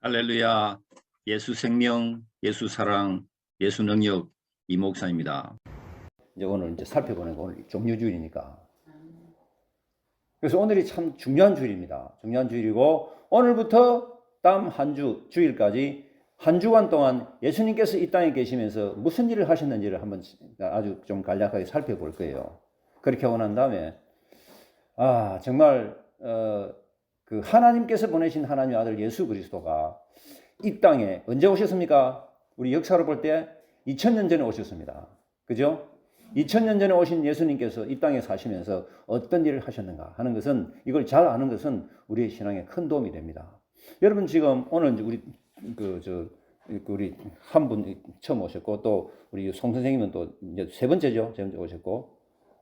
할렐루야. 예수 생명, 예수 사랑, 예수 능력 이 목사입니다. 이제 오늘 살펴보는 거 오늘 종료주일이니까. 그래서 오늘이 참 중요한 주일입니다. 중요한 주일이고 오늘부터 다음 한 주 주일까지 한 주간 동안 예수님께서 이 땅에 계시면서 무슨 일을 하셨는지를 한번 아주 좀 간략하게 살펴볼 거예요. 그렇게 하고 난 다음에 정말 그 하나님께서 보내신 하나님의 아들 예수 그리스도가 이 땅에 언제 오셨습니까? 우리 역사로 볼 때 2000년 전에 오셨습니다. 그죠? 2000년 전에 오신 예수님께서 이 땅에 사시면서 어떤 일을 하셨는가 하는 것은, 이걸 잘 아는 것은 우리의 신앙에 큰 도움이 됩니다. 여러분 지금 오늘 우리 우리 한 분 처음 오셨고, 또 우리 송 선생님은 또 이제 세 번째죠. 세 번째 오셨고,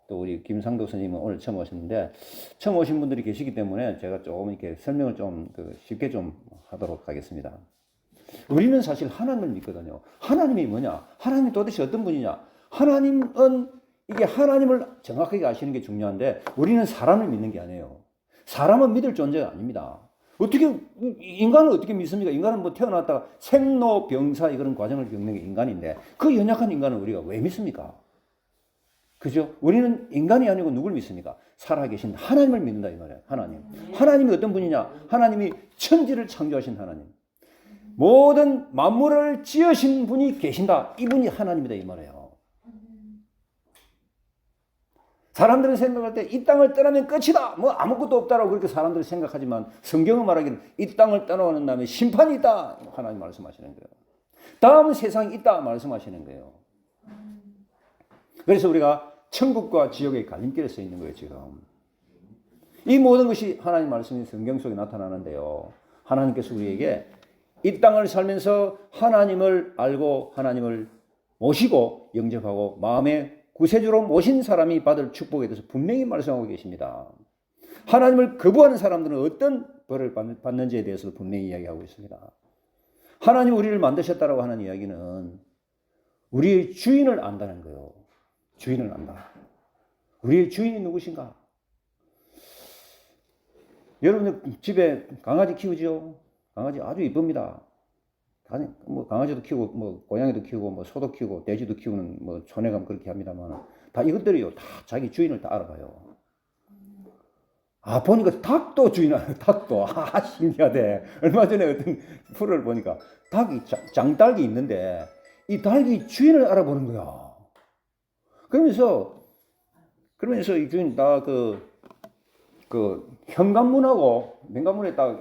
또 우리 김상도 선생님은 오늘 처음 오셨는데, 처음 오신 분들이 계시기 때문에 제가 조금 이렇게 설명을 좀 쉽게 좀 하도록 하겠습니다. 우리는 사실 하나님을 믿거든요. 하나님이 뭐냐? 하나님이 도대체 어떤 분이냐? 하나님은, 이게 하나님을 정확하게 아시는 게 중요한데, 우리는 사람을 믿는 게 아니에요. 사람은 믿을 존재가 아닙니다. 어떻게, 인간을 어떻게 믿습니까? 인간은 뭐 태어났다가 생로병사 이런 과정을 겪는 게 인간인데, 그 연약한 인간을 우리가 왜 믿습니까? 그죠? 우리는 인간이 아니고 누굴 믿습니까? 살아계신 하나님을 믿는다 이 말이에요. 하나님. 하나님이 어떤 분이냐? 하나님이 천지를 창조하신 하나님. 모든 만물을 지으신 분이 계신다. 이분이 하나님이다 이 말이에요. 사람들은 생각할 때 이 땅을 떠나면 끝이다. 뭐 아무것도 없다라고 그렇게 사람들이 생각하지만, 성경은 말하기를 이 땅을 떠나는 다음에 심판이 있다. 하나님 말씀하시는 거예요. 다음 세상이 있다 말씀하시는 거예요. 그래서 우리가 천국과 지옥의 갈림길에 서 있는 거예요, 지금. 이 모든 것이 하나님 말씀이 성경 속에 나타나는데요. 하나님께서 우리에게 이 땅을 살면서 하나님을 알고 하나님을 모시고 영접하고 마음의 구세주로 모신 사람이 받을 축복에 대해서 분명히 말씀하고 계십니다. 하나님을 거부하는 사람들은 어떤 벌을 받는지에 대해서도 분명히 이야기하고 있습니다. 하나님 우리를 만드셨다라고 하는 이야기는 우리의 주인을 안다는 거예요. 주인을 안다. 우리의 주인이 누구신가? 여러분들 집에 강아지 키우죠? 강아지 아주 이쁩니다. 뭐 강아지도 키우고, 뭐 고양이도 키우고, 뭐 소도 키우고, 돼지도 키우는 뭐 촌에 가면 그렇게 합니다만, 다 이것들이요, 다 자기 주인을 다 알아봐요. 보니까 닭도 주인 알아요. 닭도. 신기하대. 얼마 전에 어떤 프로를 보니까 닭이 장닭이 있는데 이 닭이 주인을 알아보는 거야. 그러면서 이 주인 다 현관문하고 맨관문에 딱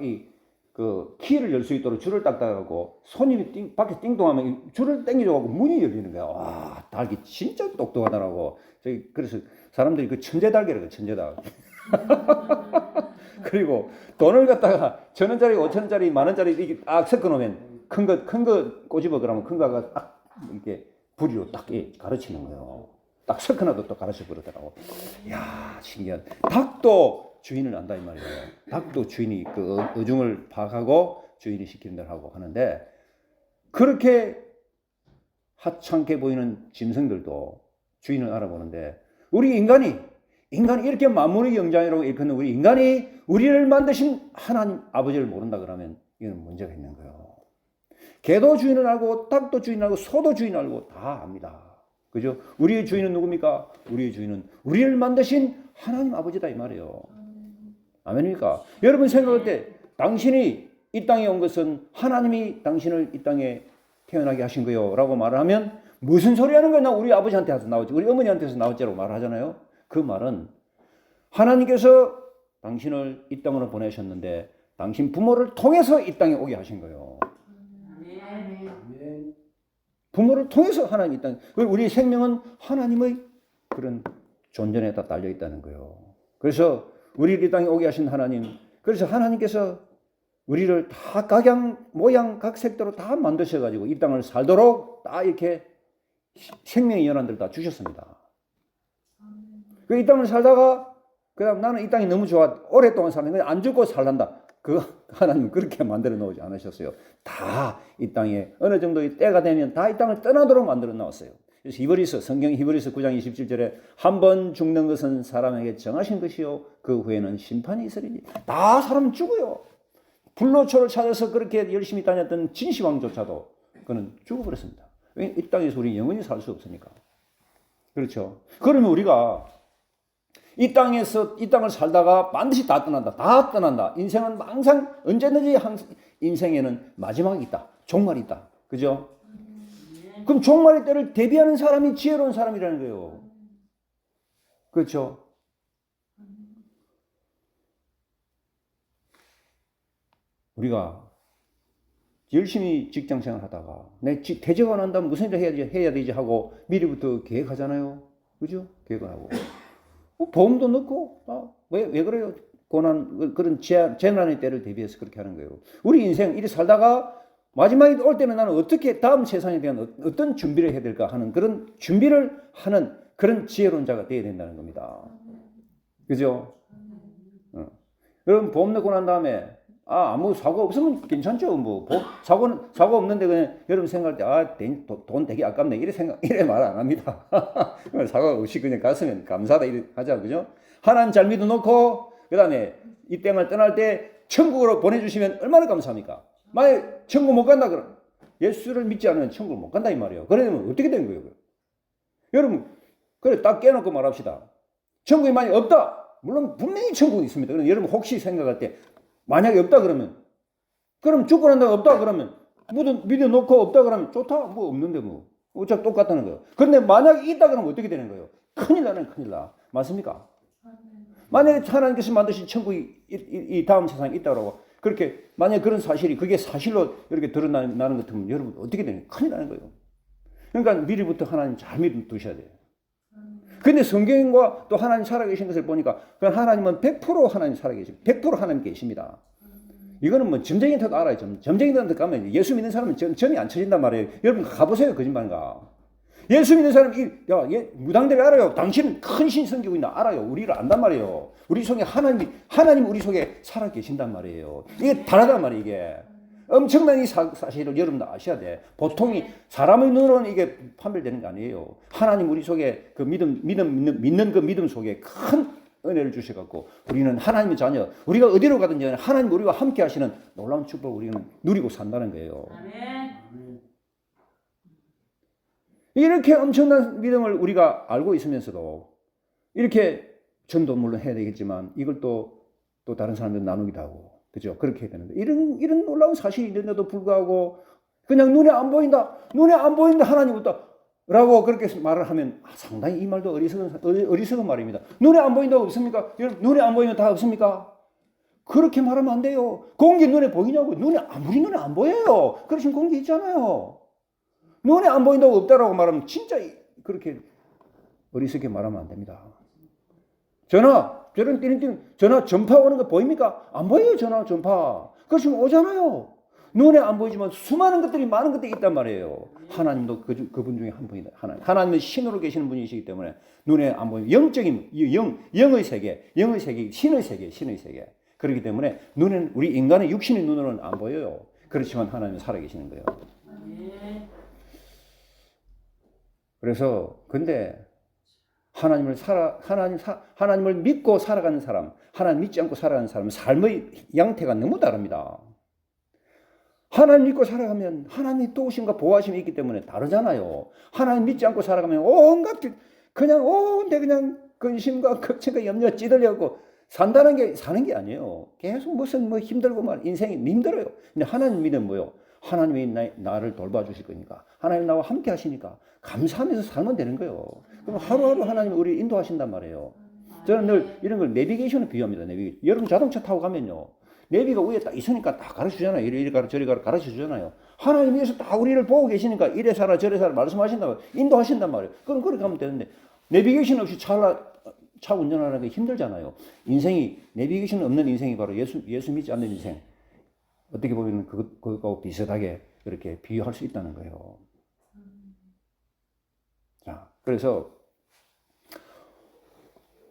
키를 열 수 있도록 줄을 딱 달아갖고, 손님이 밖에 띵동하면 줄을 당겨줘갖고 문이 열리는 거야. 와, 닭이 진짜 똑똑하더라고. 그래서 사람들이 그 천재닭이라고, 천재닭. 그리고 돈을 갖다가 1,000원짜리, 5,000원짜리, 10,000원짜리 이렇게 딱 섞어놓으면 큰 거 꼬집어 그러면 큰 거가 딱 이렇게 부리로 딱 가르치는 거예요. 딱 섞어놔도 또 가르쳐 버리더라고. 이야, 신기한. 닭도 주인을 안다 이 말이에요. 닭도 주인이 그 어중을 파악하고 주인이 시키는 대로 하고 하는데, 그렇게 하찮게 보이는 짐승들도 주인을 알아보는데, 우리 인간이 이렇게 만물의 영장이라고 일컫는 우리 인간이 우리를 만드신 하나님 아버지를 모른다 그러면 이건 문제가 있는 거예요. 개도 주인을 알고, 닭도 주인을 알고, 소도 주인을 알고 다 압니다. 그죠? 우리의 주인은 누굽니까? 우리의 주인은 우리를 만드신 하나님 아버지다 이 말이에요. 아멘입니까? 여러분 생각할 때 당신이 이 땅에 온 것은 하나님이 당신을 이 땅에 태어나게 하신 거요 라고 말을 하면, 무슨 소리 하는 거야? 나 우리 아버지한테서 나왔지, 우리 어머니한테서 나왔지라고 말하잖아요. 그 말은 하나님께서 당신을 이 땅으로 보내셨는데 당신 부모를 통해서 이 땅에 오게 하신 거예요. 부모를 통해서 하나님 이 땅에, 우리의 생명은 하나님의 그런 존재에다 달려 있다는 거예요. 그래서 우리를 이 땅에 오게 하신 하나님, 그래서 하나님께서 우리를 다 각양, 모양, 각색대로 다 만드셔가지고 이 땅을 살도록 다 이렇게 생명의 연한들 다 주셨습니다. 이 땅을 살다가, 그 다음 나는 이 땅이 너무 좋아, 오랫동안 살면 안 죽고 살란다. 하나님은 그렇게 만들어 놓지 않으셨어요. 다 이 땅에 어느 정도의 때가 되면 다 이 땅을 떠나도록 만들어 놓았어요. 그래서 성경 히브리서 9장 27절에 한 번 죽는 것은 사람에게 정하신 것이요 그 후에는 심판이 있으리니. 다 사람 죽어요. 불로초를 찾아서 그렇게 열심히 다녔던 진시황조차도 그는 죽어버렸습니다. 왜? 이 땅에서 우리 영원히 살 수 없으니까. 그렇죠. 그러면 우리가 이 땅을 살다가 반드시 다 떠난다. 다 떠난다. 인생은 항상 언제든지 인생에는 마지막이 있다. 종말이 있다. 그죠? 그럼 종말의 때를 대비하는 사람이 지혜로운 사람이라는 거예요. 그렇죠? 우리가 열심히 직장생활 하다가 내 퇴직을 한다면 무슨 일을 해야 되지 하고 미리부터 계획하잖아요. 그죠? 계획을 하고. 보험도 넣고, 왜 그래요? 그런 재난의 때를 대비해서 그렇게 하는 거예요. 우리 인생 이렇게 살다가 마지막에 올 때는 나는 어떻게 다음 세상에 대한 어떤 준비를 해야 될까 하는 그런 준비를 하는 그런 지혜로운 자가 되어야 된다는 겁니다. 그죠? 그럼 보험 넣고 난 다음에 아무 사고 없으면 괜찮죠. 사고 없는데 그냥 여러분 생각할 때 돈 되게 아깝네 이래 말 안 합니다. 사고 없이 그냥 갔으면 감사하다 이래 하자. 그죠? 하나님 잘 믿어놓고 그다음에 이 땅을 떠날 때 천국으로 보내주시면 얼마나 감사합니까? 만약 천국 못 간다 그럼 예수를 믿지 않으면 천국을 못 간다 이 말이에요. 그러면 어떻게 된 거예요? 여러분 그래 딱 깨놓고 말합시다. 천국이 만약 없다. 물론 분명히 천국이 있습니다. 그럼 여러분 혹시 생각할 때 만약에 없다 그러면 그럼 죽고 난 다음에 없다 그러면 믿어놓고 없다 그러면 좋다 뭐 없는데 뭐 어차피 똑같다는 거예요. 그런데 만약에 있다 그러면 어떻게 되는 거예요? 큰일 나. 맞습니까? 만약에 하나님께서 만드신 천국이 이 다음 세상에 있다고 그렇게 만약에 그런 사실이 그게 사실로 이렇게 드러나는 것 같으면 여러분 어떻게 되는 거예요? 큰일 나는 거예요. 그러니까 미리부터 하나님 잘 믿으셔야 돼요. 근데 성경과 또 하나님 살아계신 것을 보니까 하나님은 100% 하나님 살아계십니다. 100% 하나님 계십니다. 이거는 뭐 점쟁이한테도 알아요. 점쟁이한테 가면 예수 믿는 사람은 점이 안 쳐진단 말이에요. 여러분 가보세요. 거짓말인가. 예수 믿는 사람 무당들이 알아요. 당신은 큰 신 섬기고 있나 알아요. 우리를 안단 말이에요. 우리 속에 하나님 우리 속에 살아계신단 말이에요. 이게 다르단 말이에요. 이게. 엄청난 이 사실을 여러분도 아셔야 돼. 보통이 사람의 눈으로는 이게 판별되는 게 아니에요. 하나님 우리 속에 그 믿는 그 믿음 속에 큰 은혜를 주셔갖고 우리는 하나님의 자녀, 우리가 어디로 가든지 하나님 우리와 함께 하시는 놀라운 축복을 우리는 누리고 산다는 거예요. 아멘. 이렇게 엄청난 믿음을 우리가 알고 있으면서도 이렇게 전도 물론 해야 되겠지만 이걸 또 다른 사람들 나누기도 하고 그죠? 그렇게 해야 되는데 이런 놀라운 사실이 있는데도 불구하고 그냥 눈에 안 보인다 하나님 없다 라고 그렇게 말을 하면 상당히 이 말도 어리석은 말입니다. 눈에 안 보인다고 없습니까? 여러분 눈에 안 보이면 다 없습니까? 그렇게 말하면 안 돼요. 공기 눈에 보이냐고. 아무리 눈에 안 보여요. 그러신 공기 있잖아요. 눈에 안 보인다고 없다라고 말하면 진짜 그렇게 어리석게 말하면 안 됩니다. 전화 전파 오는 거 보입니까? 안 보여요. 전파. 그러시면 오잖아요. 눈에 안 보이지만 수많은 것들이 많은 것들이 있단 말이에요. 하나님도 그분 중에 한 분이다. 하나님은 신으로 계시는 분이시기 때문에 눈에 안 보이는 영적인 영의 세계, 신의 세계. 그렇기 때문에 우리 인간의 육신의 눈으로는 안 보여요. 그렇지만 하나님은 살아계시는 거예요. 그래서 근데 하나님을 믿고 살아가는 사람, 하나님 믿지 않고 살아가는 사람은 삶의 양태가 너무 다릅니다. 하나님 믿고 살아가면 하나님이 도우심과 보호하심이 있기 때문에 다르잖아요. 하나님 믿지 않고 살아가면 온갖 그냥 근심과 걱정과 염려 찌들려고 사는 게 아니에요. 계속 무슨 힘들고 인생이 힘들어요. 근데 하나님 믿으면 뭐요? 하나님이 나를 돌봐주실 거니까 하나님 나와 함께 하시니까 감사하면서 살면 되는 거예요. 그럼 하루하루 하나님이 우리를 인도하신단 말이에요. 저는 늘 이런 걸 내비게이션을 비유합니다. 여러분 자동차 타고 가면요. 내비가 위에 딱 있으니까 다 가르쳐주잖아요. 이리 가라 저리 가라 가르쳐주잖아요. 하나님께서 다 우리를 보고 계시니까 이래 살아 저래 살아 말씀하신다고 인도하신단 말이에요. 그럼 그렇게 가면 되는데 내비게이션 없이 차 운전하는 게 힘들잖아요. 인생이 내비게이션 없는 인생이 바로 예수 믿지 않는 인생. 어떻게 보면 그거하고 비슷하게 이렇게 비유할 수 있다는 거예요. 자, 그래서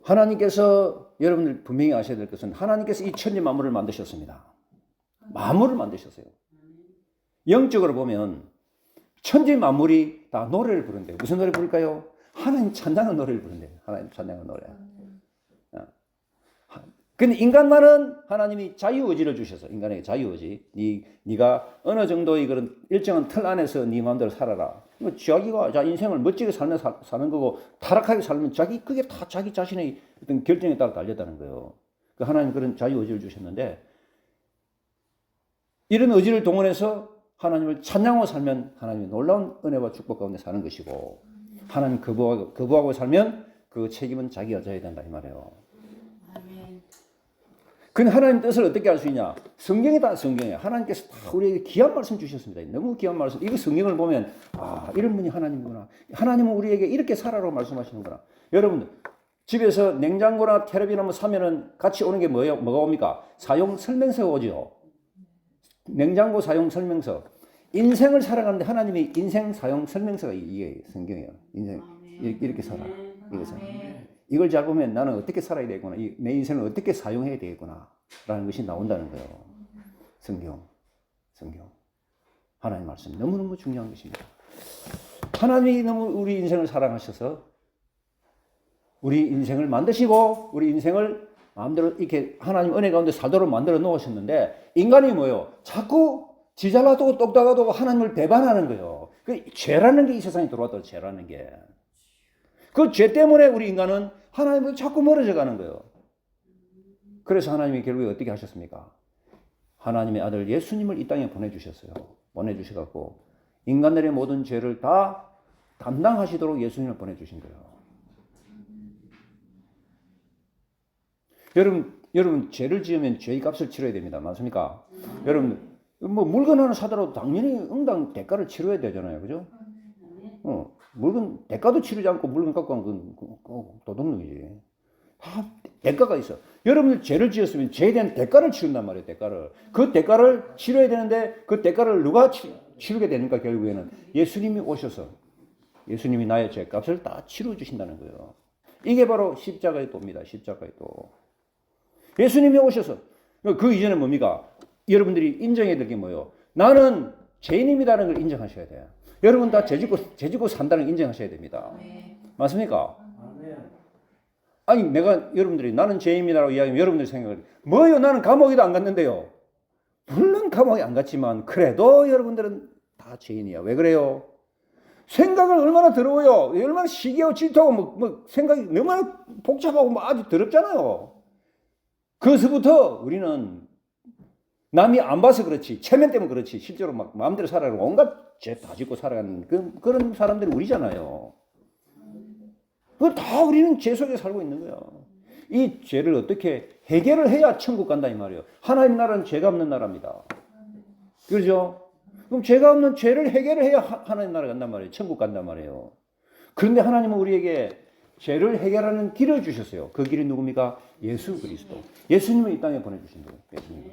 하나님께서 여러분들 분명히 아셔야 될 것은 하나님께서 이 천지 만물을 만드셨습니다. 만물을 만드셨어요. 영적으로 보면 천지 만물이 다 노래를 부른대요. 무슨 노래 부를까요? 하나님 찬양하는 노래를 부른대요. 하나님 찬양하는 노래. 근데 인간만은 하나님이 자유의지를 주셔서 인간에게 자유의지. 네가 어느 정도의 그런 일정한 틀 안에서 네 마음대로 살아라. 자기가 자 인생을 멋지게 살면 사는 거고 타락하게 살면 그게 다 자기 자신의 어떤 결정에 따라 달렸다는 거예요. 그 하나님 그런 자유의지를 주셨는데 이런 의지를 동원해서 하나님을 찬양하고 살면 하나님의 놀라운 은혜와 축복 가운데 사는 것이고 하나님 거부하고 살면 그 책임은 자기가 져야 된다 이 말이에요. 근데 하나님 뜻을 어떻게 알 수 있냐? 성경이다, 성경이야. 하나님께서 다 우리에게 귀한 말씀 주셨습니다. 너무 귀한 말씀. 이거 성경을 보면, 이런 분이 하나님이구나. 하나님은 우리에게 이렇게 살아라고 말씀하시는구나. 여러분, 집에서 냉장고나 텔레비전 한번 사면은 같이 오는 게 뭐가 옵니까? 사용 설명서가 오죠. 냉장고 사용 설명서. 인생을 살아가는데 하나님이 인생 사용 설명서가 이게 성경이에요. 인생. 이렇게 살아. 이것은. 이걸 잘 보면 나는 어떻게 살아야 되구나. 내 인생을 어떻게 사용해야 되구나. 라는 것이 나온다는 거예요. 성경. 하나님 말씀. 너무너무 중요한 것입니다. 하나님이 너무 우리 인생을 사랑하셔서 우리 인생을 만드시고 우리 인생을 마음대로 이렇게 하나님 은혜 가운데 살도록 만들어 놓으셨는데 인간이 뭐예요? 자꾸 지잘나도 똑딱하고 하나님을 배반하는 거예요. 그 죄라는 게 이 세상에 들어왔다. 죄라는 게. 그 죄 때문에 우리 인간은 하나님으로 자꾸 멀어져 가는 거예요. 그래서 하나님이 결국에 어떻게 하셨습니까? 하나님의 아들 예수님을 이 땅에 보내주셨어요. 보내주셔갖고 인간들의 모든 죄를 다 담당하시도록 예수님을 보내주신 거예요. 여러분 죄를 지으면 죄의 값을 치러야 됩니다. 맞습니까? 여러분 뭐 물건 하나 사더라도 당연히 응당 대가를 치러야 되잖아요. 그죠? 물건 대가도 치르지 않고 물건 갖고 간 건 도둑놈이지. 다 대가가 있어. 여러분들 죄를 지었으면 죄에 대한 대가를 치른단 말이에요. 대가를. 그 대가를 치러야 되는데 그 대가를 누가 치르게 되니까 결국에는 예수님이 오셔서 예수님이 나의 죄값을 다 치러 주신다는 거예요. 이게 바로 십자가의 도입니다. 십자가의 도. 예수님이 오셔서 그 이전에 뭡니까? 여러분들이 인정해야 될 게 뭐예요? 나는 죄인입니다라는 걸 인정하셔야 돼요. 여러분 다 죄 짓고 산다는 걸 인정하셔야 됩니다. 맞습니까? 아니 내가 여러분들이 나는 죄인입니다라고 이야기하면 여러분들이 생각을 뭐요? 나는 감옥에도 안 갔는데요. 물론 감옥에 안 갔지만 그래도 여러분들은 다 죄인이야. 왜 그래요? 생각을 얼마나 더러워요. 얼마나 시기하고 질투하고 뭐 생각이 너무나 복잡하고 뭐 아주 더럽잖아요. 그것부터 우리는 남이 안 봐서 그렇지 체면 때문에 그렇지 실제로 막 마음대로 살아가고 온갖 죄 다 짓고 살아가는 그런 사람들이 우리잖아요. 그걸 다 우리는 죄 속에 살고 있는 거야. 이 죄를 어떻게 해결을 해야 천국 간다 이 말이에요. 하나님 나라는 죄가 없는 나라입니다. 그렇죠? 그럼 죄가 없는 죄를 해결을 해야 하나님 나라 간단 말이에요. 천국 간단 말이에요. 그런데 하나님은 우리에게 죄를 해결하는 길을 주셨어요. 그 길이 누굽니까? 예수 그리스도. 예수님을 이 땅에 보내주신 거예요. 예수님.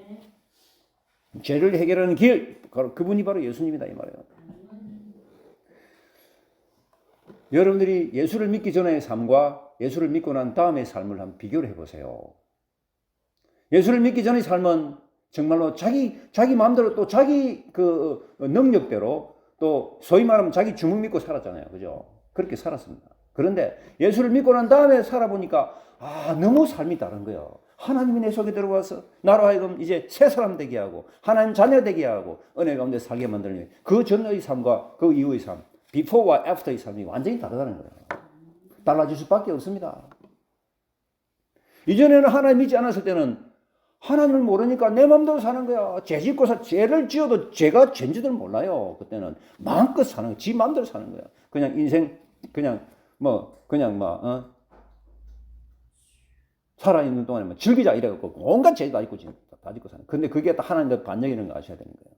죄를 해결하는 길, 그분이 바로 예수님이다 이 말이에요. 여러분들이 예수를 믿기 전의 삶과 예수를 믿고 난 다음의 삶을 한번 비교를 해보세요. 예수를 믿기 전의 삶은 정말로 자기 마음대로 또 자기 그 능력대로 또 소위 말하면 자기 주문 믿고 살았잖아요. 그죠? 그렇게 살았습니다. 그런데 예수를 믿고 난 다음에 살아보니까 너무 삶이 다른 거예요. 하나님이 내 속에 들어와서 나로 하여금 이제 새 사람 되게 하고 하나님 자녀 되게 하고 은혜 가운데 살게 만드는 그 전의 삶과 그 이후의 삶, before와 after의 삶이 완전히 다르다는 거예요. 달라질 수밖에 없습니다. 이전에는 하나님 믿지 않았을 때는 하나님을 모르니까 내 마음대로 사는 거야. 죄 짓고 죄를 지어도 죄가 죄인지들 몰라요. 그때는 마음껏 사는 거야. 지 마음대로 사는 거야. 그냥 인생 살아있는 동안에 즐기자 이래갖고 온갖 죄 다 짓고 사는. 근데 그게 또 하나님도 반영이라는 거 아셔야 되는 거예요.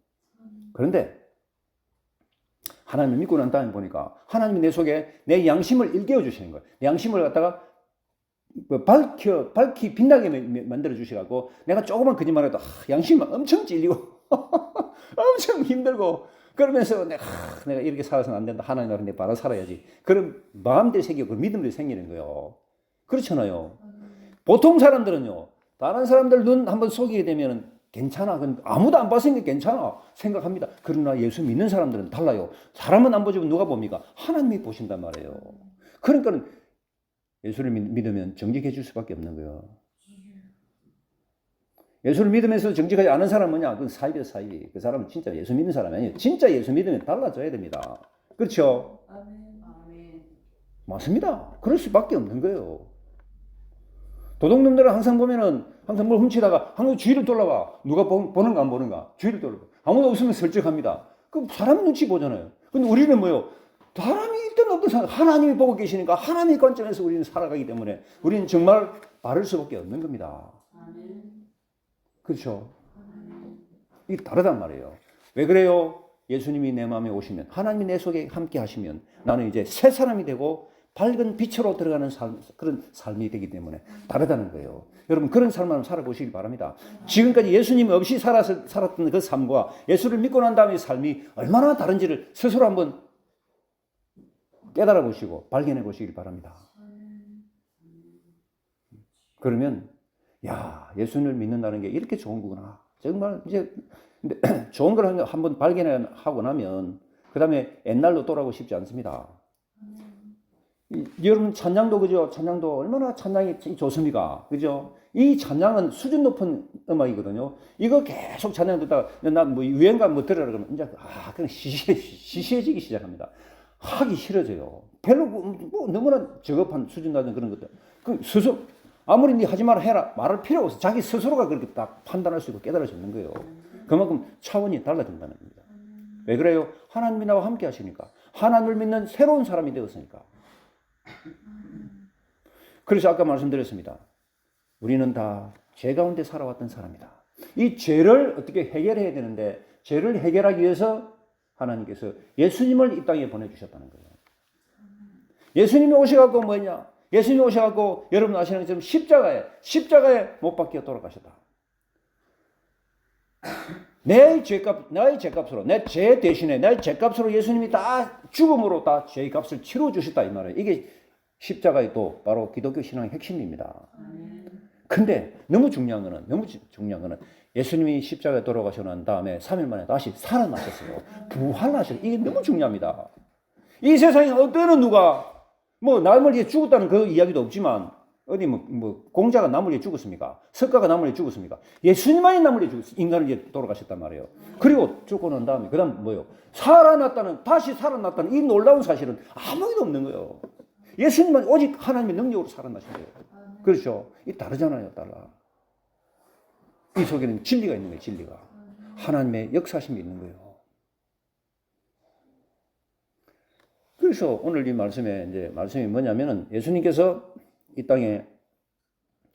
그런데 하나님을 믿고 난 다음에 보니까 하나님이 내 속에 내 양심을 일깨워 주시는 거예요. 내 양심을 갖다가 밝히 빛나게 만들어 주시고 내가 조그만 거짓말해도 양심만 엄청 찔리고 엄청 힘들고 그러면서 내가 이렇게 살아서는 안 된다. 하나님 나라 내 바로 살아야지. 그런 마음들이 생기고 믿음들이 생기는 거예요. 그렇잖아요. 보통 사람들은요. 다른 사람들 눈 한번 속이게 되면 괜찮아. 아무도 안 봤으니까 괜찮아. 생각합니다. 그러나 예수 믿는 사람들은 달라요. 사람은 안 보지만 누가 봅니까? 하나님이 보신단 말이에요. 그러니까 예수를 믿으면 정직해 줄 수밖에 없는 거예요. 예수를 믿으면서 정직하지 않은 사람은 뭐냐? 그건 사입이에요, 사입. 그 사람은 진짜 예수 믿는 사람이 아니에요. 진짜 예수 믿으면 달라져야 됩니다. 그렇죠? 아멘. 맞습니다. 그럴 수밖에 없는 거예요. 도둑놈들은 항상 보면은 항상 뭘 훔치다가 항상 주위를 돌아봐. 누가 보는가 안 보는가? 주위를 돌아봐. 아무도 없으면 설득합니다. 그 사람 눈치 보잖아요. 근데 우리는 뭐요? 사람이 있든 없든 하나님이 보고 계시니까 하나님의 관점에서 우리는 살아가기 때문에 우리는 정말 바를 수밖에 없는 겁니다. 아멘. 그렇죠? 이게 다르단 말이에요. 왜 그래요? 예수님이 내 마음에 오시면, 하나님이 내 속에 함께 하시면 나는 이제 새 사람이 되고 밝은 빛으로 들어가는 그런 삶이 되기 때문에 다르다는 거예요. 여러분 그런 삶을 한번 살아보시기 바랍니다. 지금까지 예수님 없이 살았던 그 삶과 예수를 믿고 난 다음의 삶이 얼마나 다른지를 스스로 한번 깨달아 보시고 발견해 보시기 바랍니다. 그러면 야, 예수를 믿는다는 게 이렇게 좋은 거구나. 정말 이제 근데 좋은 걸 한번 발견하고 나면 그 다음에 옛날로 돌아가고 싶지 않습니다. 여러분 찬양도 그죠? 찬양도 얼마나 찬양이 좋습니까? 그죠? 이 찬양은 수준 높은 음악이거든요. 이거 계속 찬양 듣다가 나 뭐 유행가 뭐 들으라 그러면 이제 그냥 시시해지기 시작합니다. 하기 싫어져요. 별로 뭐 너무나 저급한 수준 낮은 그런 것들. 그 스스로 아무리 네 하지 마라 해라 말할 필요가 없어. 자기 스스로가 그렇게 딱 판단할 수 있고 깨달을 수 있는 거예요. 그만큼 차원이 달라진다는 겁니다. 왜 그래요? 하나님이 나와 함께 하시니까. 하나님을 믿는 새로운 사람이 되었으니까. 그래서 아까 말씀드렸습니다. 우리는 다 죄 가운데 살아왔던 사람이다. 이 죄를 어떻게 해결해야 되는데 죄를 해결하기 위해서 하나님께서 예수님을 이 땅에 보내주셨다는 거예요. 예수님이 오셔갖고 뭐냐? 예수님이 오셔갖고 여러분 아시는 것처럼 십자가에 못 박혀 돌아가셨다. 나의 죄값으로, 내 죄 대신에, 나의 죄값으로 예수님이 다 죽음으로 다 죄값을 치러주셨다, 이 말이에요. 이게 십자가의 또 바로 기독교 신앙의 핵심입니다. 근데 너무 중요한 거는 예수님이 십자가에 돌아가시고 난 다음에 3일 만에 다시 살아나셨어요. 부활하셨어요. 이게 너무 중요합니다. 이 세상에 어떤 누가 뭐 남을 위해 죽었다는 그 이야기도 없지만 어디 뭐 공자가 남을 위해 죽었습니까? 석가가 남을 위해 죽었습니까? 예수님만이 남을 위해 죽었어요. 인간을 위해 돌아가셨단 말이에요. 그리고 죽고 난 다음에 그다음 뭐요? 다시 살아났다는 이 놀라운 사실은 아무것도 없는 거예요. 예수님만 오직 하나님의 능력으로 살아나신 거예요. 그렇죠? 이 다르잖아요, 달라. 이 속에는 진리가 있는 거예요, 진리가. 하나님의 역사심이 있는 거예요. 그래서 오늘 이 말씀에 이제 말씀이 뭐냐면은 예수님께서 이 땅에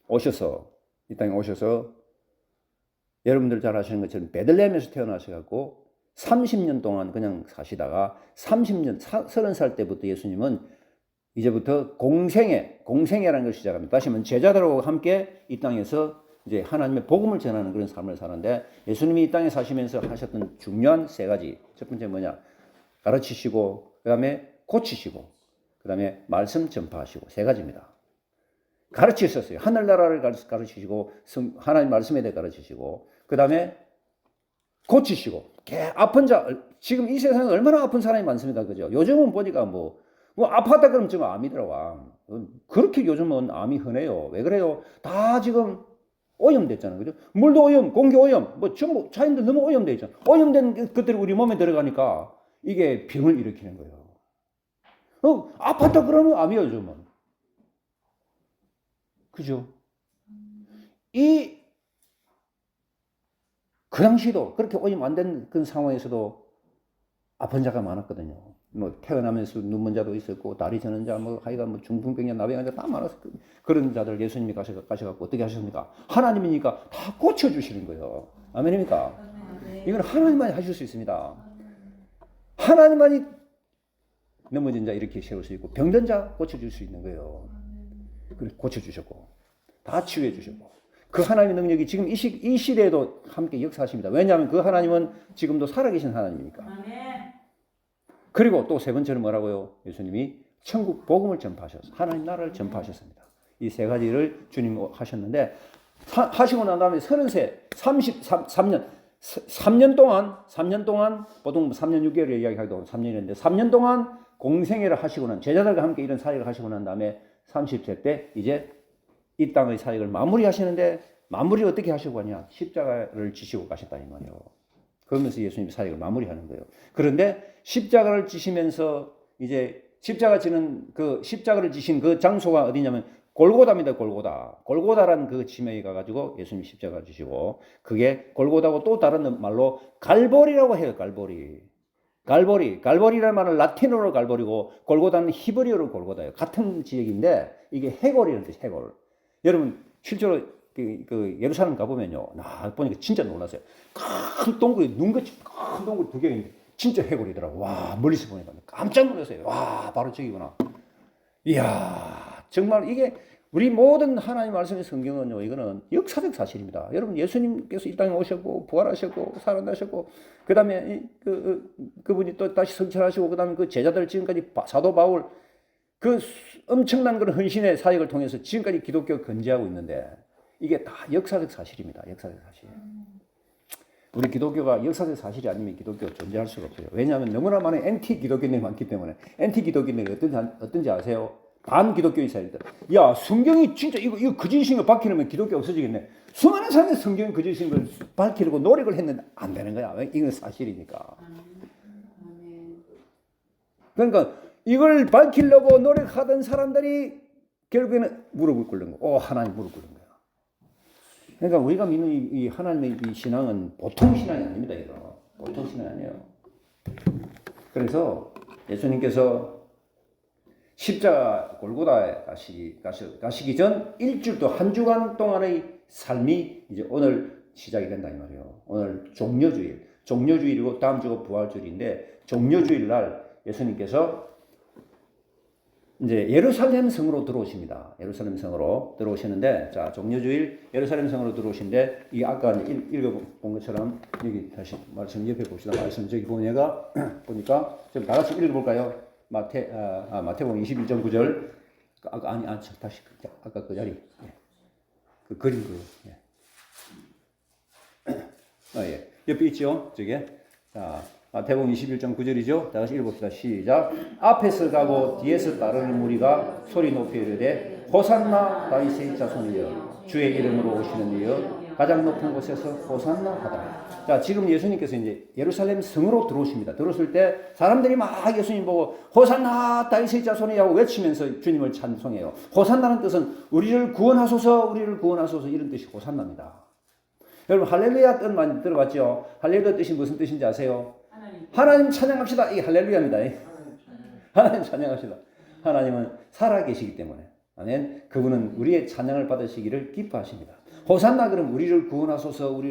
오셔서 여러분들 잘 아시는 것처럼 베들레헴에서 태어나셔갖고 30년 동안 그냥 사시다가 30살 때부터 예수님은 이제부터 공생애라는 걸 시작합니다. 다시 말하면 제자들하고 함께 이 땅에서 이제 하나님의 복음을 전하는 그런 삶을 사는데 예수님이 이 땅에 사시면서 하셨던 중요한 세 가지. 첫 번째 뭐냐? 가르치시고, 그 다음에 고치시고, 그 다음에 말씀 전파하시고, 세 가지입니다. 가르치셨어요. 하늘나라를 가르치시고, 하나님 말씀에 대해 가르치시고, 그 다음에 고치시고, 아픈 자, 지금 이 세상에 얼마나 아픈 사람이 많습니다. 그죠? 요즘은 보니까 뭐 아팠다 그러면 지금 암이더라고. 그렇게 요즘은 암이 흔해요. 왜 그래요? 다 지금 오염됐잖아요. 그죠? 물도 오염, 공기 오염, 뭐 전부 자연들 너무 오염돼 있잖아. 오염된 것들이 우리 몸에 들어가니까 이게 병을 일으키는 거예요. 아팠다 그러면 암이에요, 요즘은. 그죠? 그 당시도 그렇게 오염 안 된 그런 상황에서도 아픈 자가 많았거든요. 뭐 태어나면서 눈먼 자도 있었고 다리 저는 자, 뭐 하여간 뭐 중풍병자, 나병자 다 많았어. 그런 자들 예수님이 가셔갖고 어떻게 하셨습니까? 하나님이니까 다 고쳐주시는 거예요. 아멘입니까? 이건 하나님만이 하실 수 있습니다. 하나님만이 넘어진 자 이렇게 세울 수 있고 병든 자 고쳐줄 수 있는 거예요. 그래서 고쳐주셨고 다 치유해 주셨고 그 하나님의 능력이 지금 이 시대에도 함께 역사하십니다. 왜냐하면 그 하나님은 지금도 살아계신 하나님이니까. 그리고 또 세 번째는 뭐라고요? 예수님이 천국 복음을 전파하셨어요. 하나님 나라를 전파하셨습니다. 이 세 가지를 주님 하셨는데 하시고 난 다음에 33년 3년 동안 보통 3년 6개월을 이야기하기도 하고 3년인데 3년 동안 공생애를 하시고 난 제자들과 함께 이런 사역을 하시고 난 다음에 30세 때 이제 이 땅의 사역을 마무리하시는데 마무리를 어떻게 하시고 가냐? 십자가를 지시고 가셨다 이 말이에요. 그러면서 예수님이 사역을 마무리하는 거예요. 그런데 십자가를 지시면서 이제 십자가를 지신 그 장소가 어디냐면 골고다입니다. 골고다라는 그 지명에 가가지고 예수님이 십자가를 지시고 그게 골고다고 또 다른 말로 갈보리라고 해요. 갈보리라는 말은 라틴어로 갈보리고 골고다는 히브리어로 골고다예요. 같은 지역인데 이게 해골이라는 뜻이에요. 해골. 여러분 실제로 그 예루살렘 가보면요. 나 보니까 진짜 놀랐어요. 큰 동굴이 눈같이 큰 동굴 두 개 있는데 진짜 해골이더라고. 와 멀리서 보니까 깜짝 놀랐어요. 와 바로 저기구나. 이야 정말 이게 우리 모든 하나님 말씀의 성경은요. 이거는 역사적 사실입니다. 여러분 예수님께서 이 땅에 오셨고 부활하셨고 살아나셨고 그 다음에 그분이 또 다시 성찰하시고 그 다음에 그 제자들 지금까지 사도 바울 그 엄청난 그런 헌신의 사역을 통해서 지금까지 기독교가 건재하고 있는데 이게 다 역사적 사실입니다. 역사적 사실. 우리 기독교가 역사적 사실이 아니면 기독교가 존재할 수가 없어요. 왜냐하면 너무나 많은 엔티 기독교인들이 많기 때문에. 엔티 기독교인들이 어떤지 아세요? 반 기독교인 사람들. 야 성경이 진짜 이거 거짓인 거 밝히려면 기독교 없어지겠네. 수많은 사람들이 성경이 거짓인 걸 밝히려고 노력을 했는데 안 되는 거야. 이건 사실이니까. 그러니까 이걸 밝히려고 노력하던 사람들이 결국에는 무릎을 꿇는 거. 하나님 무릎 꿇는 거야. 그러니까 우리가 믿는 이 하나님의 이 신앙은 보통 신앙이 아닙니다. 이거 보통 신앙이 아니에요. 그래서 예수님께서 십자가 골고다에 가시기 전 일주일도 한 주간 동안의 삶이 이제 오늘 시작이 된다 이 말이에요. 오늘 종려주일이고 다음 주가 부활주일인데 종려주일 날 예수님께서 이제 예루살렘 성으로 들어오십니다. 예루살렘 성으로 들어오시는데, 자, 종려주일 예루살렘 성으로 들어오시는데, 이 아까 읽어본 것처럼, 여기 다시 말씀 옆에 봅시다. 말씀 저기 보니까 좀 다 같이 읽어볼까요? 마태복음 21장 9절. 다시, 아까 그 자리. 예. 그 그림 예. 옆에 있죠? 저게. 자. 마태복음 21장 9절이죠. 다 같이 읽어봅시다. 시작. 앞에서 가고 뒤에서 따르는 무리가 소리 높이 이르되 호산나 다윗의 자손이여 주의 이름으로 오시는 이여 가장 높은 곳에서 호산나 하다. 자 지금 예수님께서 이제 예루살렘 성으로 들어오십니다. 들어오실 때 사람들이 막 예수님 보고 호산나 다윗의 자손이라고 외치면서 주님을 찬송해요. 호산나는 뜻은 우리를 구원하소서 이런 뜻이 호산나입니다. 여러분 할렐루야 뜻 많이 들어봤죠? 할렐루야 뜻이 무슨 뜻인지 아세요? 하나님 찬양합시다. 이게 할렐루야입니다. 하나님 찬양합시다. 하나님은 살아계시기 때문에. 아멘. 그분은 우리의 찬양을 받으시기를 기뻐하십니다. 호산나 그럼 우리를 구원하소서.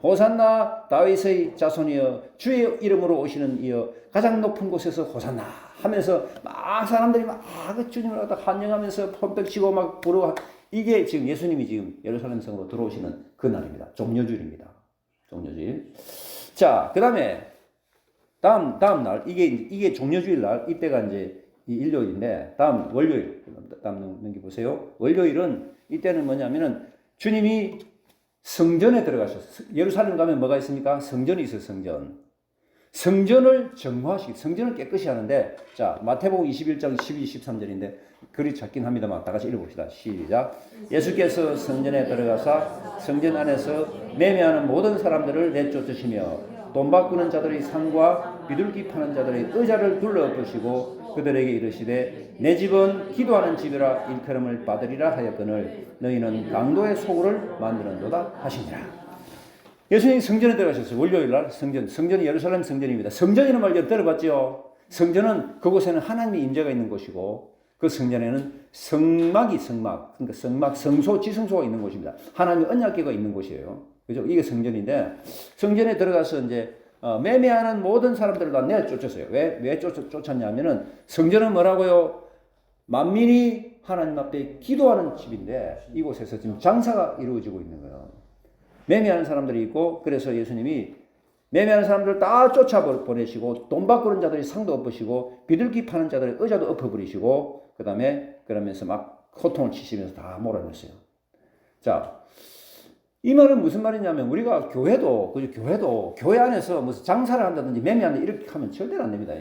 호산나 다윗의 자손이여 주의 이름으로 오시는 이여 가장 높은 곳에서 호산나 하면서 막 사람들이 막 주님을 갖다 환영하면서 손뼉 치고 막 부르고 이게 지금 예수님이 지금 예루살렘 성으로 들어오시는 그 날입니다. 종려주일입니다. 종려주일. 자, 그 다음에 다음 날 이게 종려주일 날 이때가 이제 이 일요일인데 다음 월요일 다음 넘겨보세요. 월요일은 이때는 뭐냐면은 주님이 성전에 들어가셨어요. 예루살렘 가면 뭐가 있습니까? 성전이 있어요. 성전을 정화하시기, 성전을 깨끗이 하는데 자 마태복음 21장 12, 13절인데 글이 작긴 합니다만 다 같이 읽어봅시다. 시작. 예수께서 성전에 들어가사 성전 안에서 매매하는 모든 사람들을 내쫓으시며 돈 바꾸는 자들의 상과 비둘기 파는 자들의 의자를 둘러엎으시고 그들에게 이르시되 내 집은 기도하는 집이라 일컬음을 받으리라 하였거늘 너희는 강도의 소굴을 만드는도다 하시니라. 예수님이 성전에 들어가셨어요. 월요일날 성전이 예루살렘 성전입니다. 성전이라는 말 들어봤죠? 성전은 그곳에는 하나님의 임재가 있는 곳이고 그 성전에는 그러니까 성소, 지성소가 있는 곳입니다. 하나님의 언약궤가 있는 곳이에요. 그죠? 이게 성전인데 성전에 들어가서 이제 매매하는 모든 사람들을 다 내쫓았어요. 왜 쫓았냐면은 성전은 뭐라고요? 만민이 하나님 앞에 기도하는 집인데 이곳에서 지금 장사가 이루어지고 있는 거예요. 매매하는 사람들이 있고 그래서 예수님이 매매하는 사람들을 다 쫓아보내시고 돈 바꾸는 자들이 상도 엎으시고 비둘기 파는 자들의 의자도 엎어버리시고 그 다음에 그러면서 막 호통을 치시면서 다 몰아냈어요. 자, 이 말은 무슨 말이냐면 우리가 교회도 교회 안에서 무슨 장사를 한다든지 매매한다 이렇게 하면 절대로 안 됩니다.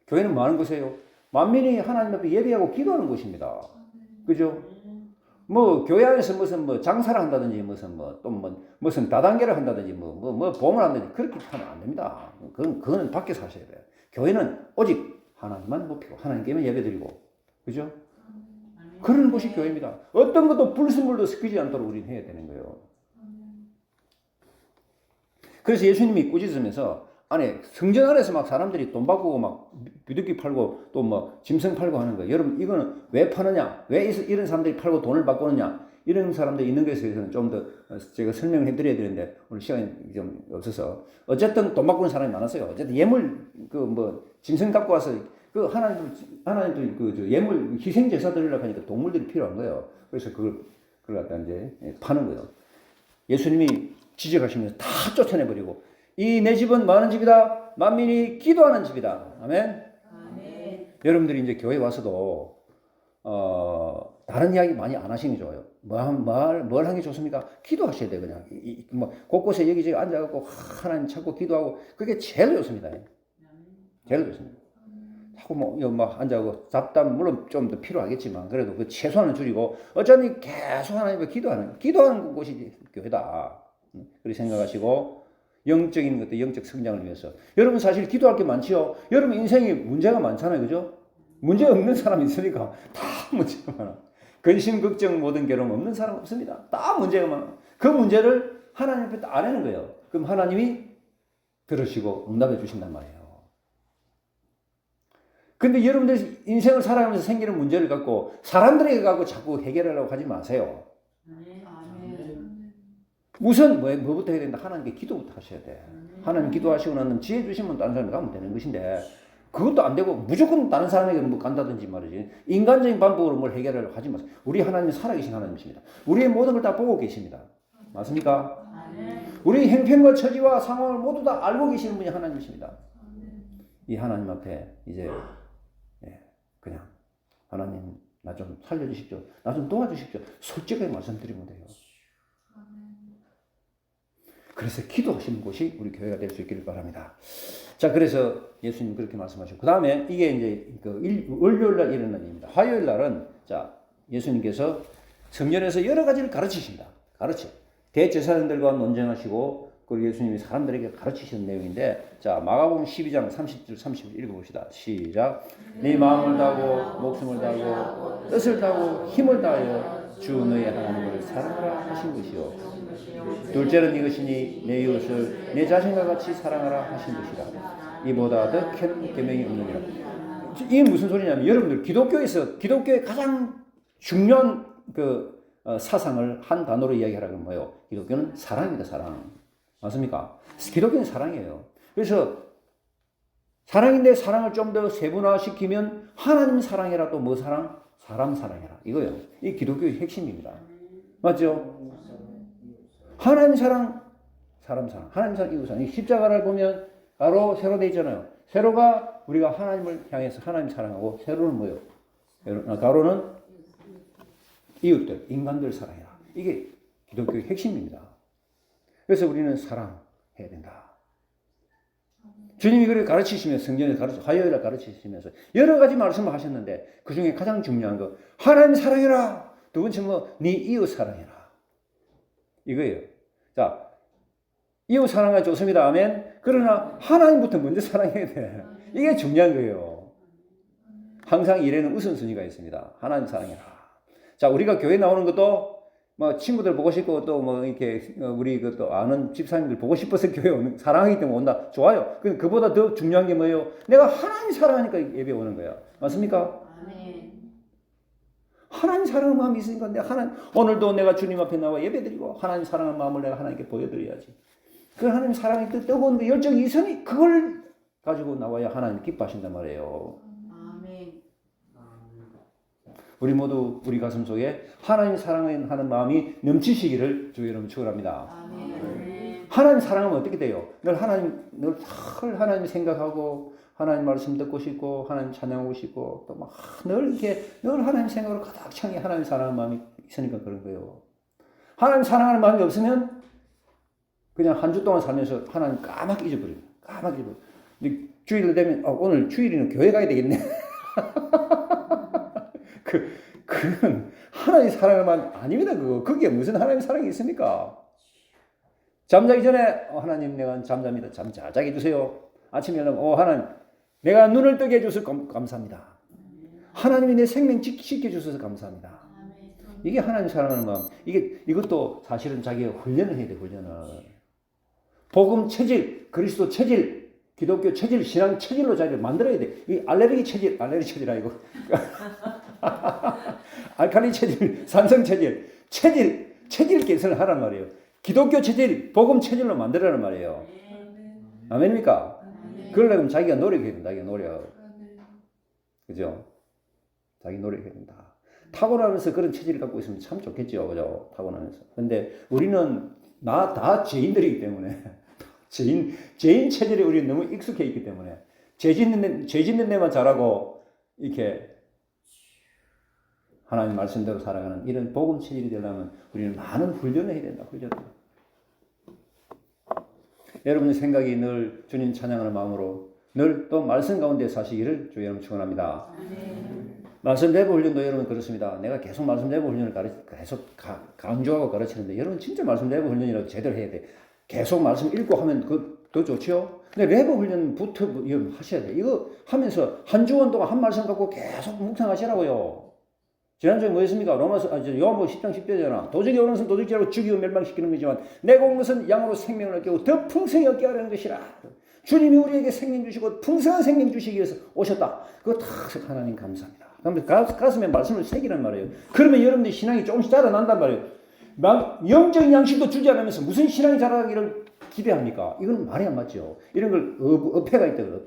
교회는 뭐 하는 곳이에요? 만민이 하나님 앞에 예배하고 기도하는 곳입니다. 그죠? 뭐 교회 안에서 무슨 뭐 장사를 한다든지 무슨 뭐 또 무슨 다단계를 한다든지 뭐 보험을 한다든지 그렇게 하면 안 됩니다. 그거는 밖에서 하셔야 돼요. 교회는 오직 하나님만 높이고 하나님께만 예배드리고, 그죠? 그런 곳이 교회입니다. 어떤 것도 불순물도 섞이지 않도록 우리는 해야 되는 거예요. 그래서 예수님이 꾸짖으면서 안에 성전 안에서 막 사람들이 돈 바꾸고 막 비둘기 팔고 또 뭐 짐승 팔고 하는 거예요. 여러분 이거는 왜 파느냐? 왜 이런 사람들이 팔고 돈을 바꾸느냐? 이런 사람들이 있는 것에 대해서는 좀 더 제가 설명을 해드려야 되는데 오늘 시간이 좀 없어서 어쨌든 돈 바꾸는 사람이 많았어요. 어쨌든 예물 그 뭐 짐승 갖고 와서 그 하나님도 그 예물 희생 제사 드리려고 하니까 동물들이 필요한 거예요. 그래서 그걸 갖다 이제 파는 거예요. 예수님이 지적하시면서 다 쫓아내버리고 이 내 집은 뭐 하는 집이다? 만민이 기도하는 집이다. 아멘. 아멘. 여러분들이 이제 교회 와서도 다른 이야기 많이 안 하시는 게 좋아요. 뭘 하는 게 좋습니까? 기도하셔야 돼요. 그냥 뭐 곳곳에 여기저기 앉아갖고 하나님 찾고 기도하고 그게 제일 좋습니다. 제일 좋습니다. 자꾸 뭐 앉아고 잡담 물론 좀 더 필요하겠지만 그래도 그 최소한은 줄이고 어차피 계속 하나님께 기도하는 곳이 교회다. 그렇게 생각하시고 영적인 것도 영적 성장을 위해서 여러분 사실 기도할 게 많지요. 여러분 인생에 문제가 많잖아요, 그죠? 문제 없는 사람이 있으니까 다 문제가 많아. 근심 걱정 모든 괴로움 없는 사람 없습니다. 다 문제가 많아. 그 문제를 하나님 앞에 딱 아내는 거예요. 그럼 하나님이 들으시고 응답해 주신단 말이에요. 근데 여러분들 인생을 살아가면서 생기는 문제를 갖고 사람들에게 갖고 자꾸 해결하려고 하지 마세요. 아멘. 우선 뭐부터 해야 된다? 하나님께 기도부터 하셔야 돼. 하나님 기도하시고 나면 지혜 주시면 다른 사람이 가면 되는 것인데 그것도 안 되고 무조건 다른 사람에게 뭐 간다든지 말이지. 인간적인 방법으로 뭘 해결하려고 하지 마세요. 우리 하나님은 살아계신 하나님이십니다. 우리의 모든 걸 다 보고 계십니다. 맞습니까? 아멘. 우리 형편과 처지와 상황을 모두 다 알고 계시는 분이 하나님이십니다. 이 하나님 앞에 이제 그냥 하나님 나 좀 살려주십시오. 나 좀 도와주십시오. 솔직하게 말씀드리면 돼요. 그래서 기도하시는 곳이 우리 교회가 될 수 있기를 바랍니다. 자, 그래서 예수님 그렇게 말씀하시고 그 다음에 이게 이제 월요일 날 일어난 일입니다. 화요일 날은 자 예수님께서 성전에서 여러 가지를 가르치신다. 대제사장들과 논쟁하시고 그리고 예수님이 사람들에게 가르치시는 내용인데 자 마가복음 12장 30절 31 읽어봅시다. 시작. 네 마음을 다하고 목숨을 다하고 뜻을 다하고 힘을 다하여 주 너의 하나님을 사랑하라 하신 것이요. 둘째는 이것이니 내 이웃을 내 자신과 같이 사랑하라 하신 것이라. 이보다 더 큰 계명이 없느니라. 이게 무슨 소리냐면 여러분들 기독교의 가장 중요한 사상을 한 단어로 이야기하라면 뭐예요? 기독교는 사랑입니다. 사랑. 맞습니까? 기독교는 사랑이에요. 그래서 사랑인데 사랑을 좀 더 세분화시키면 하나님 사랑해라 또 뭐 사랑? 사람 사랑해라. 이거예요. 이 기독교의 핵심입니다. 맞죠? 하나님 사랑, 사람 사랑. 하나님 사랑, 이웃 사랑. 이 십자가를 보면 가로, 세로 돼 있잖아요. 세로가 우리가 하나님을 향해서 하나님 사랑하고 세로는 뭐예요? 가로는 이웃들, 인간들 사랑해라. 이게 기독교의 핵심입니다. 그래서 우리는 사랑해야 된다. 주님이 그렇게 가르치시면서 성경에서 화요일에 가르치시면서 여러 가지 말씀을 하셨는데 그 중에 가장 중요한 거 하나님 사랑해라. 두 번째 네 이웃 사랑해라. 이거예요. 자, 이웃 사랑하기 좋습니다. 아멘. 그러나 하나님부터 먼저 사랑해야 돼. 이게 중요한 거예요. 항상 일에는 우선순위가 있습니다. 하나님 사랑해라. 자, 우리가 교회 나오는 것도 뭐 친구들 보고 싶고 또 뭐 이렇게 우리 또 아는 집사님들 보고 싶어서 교회 오는 사랑하기 때문에 온다. 좋아요. 근데 그보다 더 중요한 게 뭐예요? 내가 하나님 사랑하니까 예배 오는 거야. 맞습니까? 아멘. 하나님 사랑하는 마음이 있으니까 오늘도 내가 주님 앞에 나와 예배드리고 하나님 사랑하는 마음을 내가 하나님께 보여드려야지. 그 하나님 사랑이 뜨거운 열정이 있으니 그걸 가지고 나와야 하나님 기뻐하신단 말이에요. 아멘. 우리 모두 우리 가슴 속에 하나님 사랑하는 마음이 넘치시기를 주 여러분 축원합니다. 아멘. 하나님 사랑하면 어떻게 돼요? 늘 하나님 생각하고 하나님 말씀 듣고 싶고 하나님 찬양하고 싶고 또 막 늘 하나님 생각으로 가득 차게 하나님 사랑하는 마음이 있으니까 그런 거예요. 하나님 사랑하는 마음이 없으면 그냥 한 주 동안 살면서 하나님 까맣게 잊어버려요. 근데 주일 되면 오늘 주일이는 교회 가야 되겠네. 그 그건 하나님 사랑만 아닙니다. 그게 무슨 하나님 사랑이 있습니까? 잠자기 전에 하나님 내가 잠잡니다. 잠 잘 자게 해주세요. 아침에 일어나면 하나님 내가 눈을 뜨게 해주셔서 감사합니다. 하나님이 내 생명 지켜주셔서 감사합니다. 이게 하나님 사랑하는 마음. 이것도 사실은 자기가 훈련을 해야 돼. 훈련을. 복음 체질, 그리스도 체질, 기독교 체질, 신앙 체질로 자기를 만들어야 돼. 이 알레르기 체질 아니고 알칼리 체질, 산성 체질, 체질 개선을 하란 말이에요. 기독교 체질, 복음 체질로 만들라는 말이에요. 아멘입니까? 그러려면 자기가 노력해야 된다. 자기가 노력. 그죠? 자기 노력해야 된다. 타고나면서 그런 체질을 갖고 있으면 참 좋겠죠. 그죠? 타고나면서. 근데 우리는 다 죄인들이기 때문에 죄인 체질에 우리는 너무 익숙해 있기 때문에 죄 짓는 데만 잘하고 이렇게 하나님 말씀대로 살아가는 이런 복음 체질이 되려면 우리는 많은 훈련을 해야 된다. 훈련. 여러분의 생각이 늘 주님 찬양하는 마음으로 늘 또 말씀 가운데 사시기를 주의 이름으로 축원합니다. 말씀 대부 훈련도 여러분 그렇습니다. 내가 계속 말씀 대부 훈련을 계속 강조하고 가르치는데 여러분 진짜 말씀 대부 훈련이라도 제대로 해야 돼. 계속 말씀 읽고 하면 더 좋죠. 근데 레버 훈련부터 하셔야 돼. 이거 하면서 한 주간 동안 한 말씀 갖고 계속 묵상하시라고요. 지난주에 뭐였습니까? 요한복음 10장 10절이잖아. 도적이 오는 것은 도둑질하고 죽이고 멸망시키는 거지만 내가 온 것은 양으로 생명을 얻게 더 풍성히 얻게 하려는 것이라. 주님이 우리에게 생명 주시고 풍성한 생명 주시기 위해서 오셨다. 그거 다 하나님 감사합니다. 그러면 가슴에 말씀을 새기란 말이에요. 그러면 여러분들이 신앙이 조금씩 자라난단 말이에요. 영적인 양식도 주지 않으면서 무슨 신앙이 자라기를 기대합니까? 이건 말이 안 맞죠. 이런 걸 어폐가 있다고요.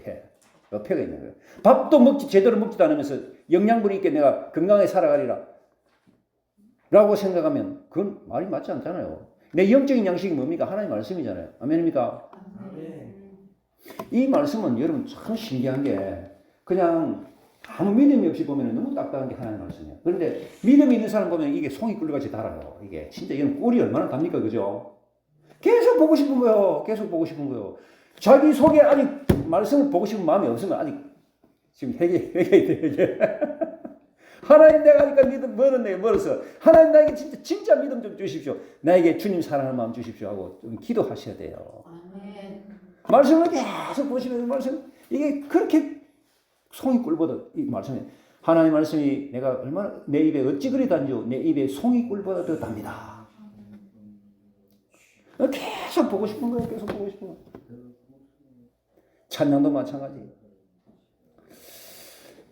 어폐가 있는 거예요. 밥도 제대로 먹지도 않으면서 영양분이 있게 내가 건강하게 살아가리라 라고 생각하면 그건 말이 맞지 않잖아요. 내 영적인 양식이 뭡니까? 하나님 말씀이잖아요. 아멘입니까? 이 말씀은 여러분 참 신기한 게 그냥 아무 믿음이 없이 보면 너무 딱딱한 게 하나님 말씀이에요. 그런데 믿음이 있는 사람 보면 이게 송이 꿀같이 달아요. 이게 진짜 이건 꿀이 얼마나 답니까? 그죠? 계속 보고 싶은 거예요. 계속 보고 싶은 거예요. 자기 속에 아직 말씀을 보고 싶은 마음이 없으면 아직 지금 회개. 하나님 내가 하니까 믿음 멀었어. 하나님 나에게 진짜 믿음 좀 주십시오. 나에게 주님 사랑하는 마음 주십시오 하고 좀 기도하셔야 돼요. 말씀을 계속 보시면서 말씀 이게 그렇게 송이 꿀보다 이 말씀이 하나님 말씀이 내가 얼마나 내 입에 어찌 그리 단지요 내 입에 송이 꿀보다 더 답니다. 계속 보고 싶은 거예요. 계속 보고 싶은 거. 찬양도 마찬가지.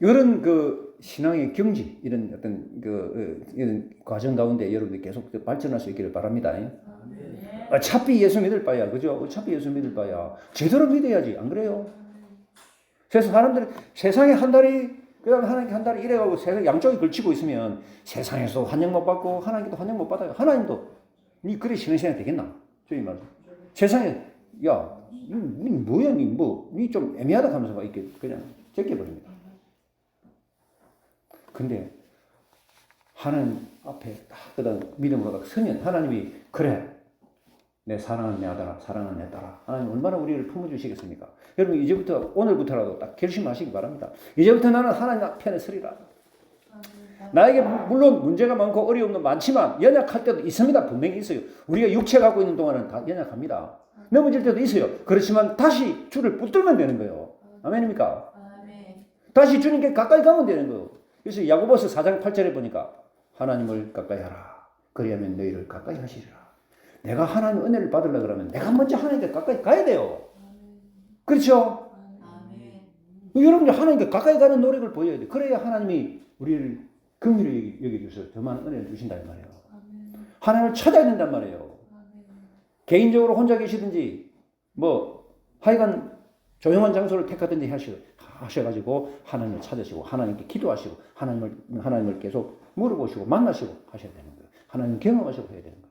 이런 신앙의 경지 이런 어떤 이런 과정 가운데 여러분들이 계속 발전할 수 있기를 바랍니다. 어차피 예수 믿을 바야, 그죠? 어차피 예수 믿을 바야. 제대로 믿어야지, 안 그래요? 그래서 사람들이 세상에 한 달이, 그다음에 하나님께 한 달이 이래가고 세상 양쪽에 걸치고 있으면 세상에서 환영 못 받고 하나님께도 환영 못 받아요. 하나님도, 니 그래 쉬는 시간이 되겠나? 저희 말. 세상에, 야, 니 뭐야, 니 좀 애매하다 하면서 막 이렇게 그냥 제껴버립니다. 근데 하나님 앞에 딱 그다음 믿음으로 딱 서면 하나님이 그래. 내 사랑하는 내 아들아, 사랑하는 내 딸아. 하나님 얼마나 우리를 품어주시겠습니까? 여러분 이제부터 오늘부터라도 딱 결심하시기 바랍니다. 이제부터 나는 하나님 편에 서리라. 나에게 물론 문제가 많고 어려움도 많지만 연약할 때도 있습니다. 분명히 있어요. 우리가 육체 갖고 있는 동안은 다 연약합니다. 넘어질 때도 있어요. 그렇지만 다시 주를 붙들면 되는 거예요. 아멘입니까? 다시 주님께 가까이 가면 되는 거예요. 그래서 야고보서 4장 8절에 보니까 하나님을 가까이 하라. 그리하면 너희를 가까이 하시리라. 내가 하나님 은혜를 받으려고 그러면 내가 먼저 하나님께 가까이 가야 돼요. 그렇죠? 여러분이 하나님께 가까이 가는 노력을 보여야 돼. 그래야 하나님이 우리를 긍휼히 여겨주셔서 더 많은 은혜를 주신다 이 말이에요. 하나님을 찾아야 된단 말이에요. 개인적으로 혼자 계시든지 하여간 조용한 장소를 택하든지 하셔가지고 하나님을 찾으시고 하나님께 기도하시고 하나님을 계속 물어보시고 만나시고 하셔야 되는 거예요. 하나님 경험하시고 해야 되는 거예요.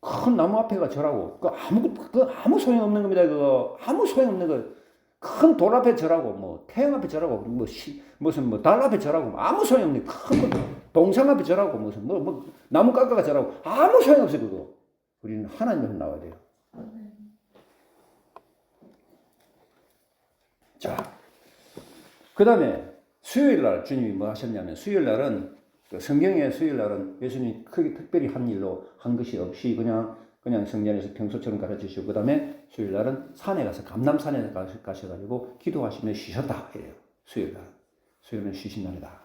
큰 나무 앞에가 절하고 아무 소용없는 겁니다. 그거 아무 소용없는 거. 큰 돌 앞에 절하고 태양 앞에 절하고 무슨 달 앞에 절하고 아무 소용없는 큰 동상 앞에 절하고 무슨 나무 깎아가 절하고 아무 소용없어요. 그거. 우리는 하나님 앞에 나와야 돼요. 자, 그 다음에 수요일 날 주님이 뭐 하셨냐면 수요일 날은 성경의 수요일 날은 예수님이 크게 특별히 한 일로 한 것이 없이 그냥 성전에서 평소처럼 가르치시고 그 다음에 수요일 날은 산에 가서 감람산에 가셔가지고 기도하시며 쉬셨다 이래요. 수요일 날 쉬신 날이다.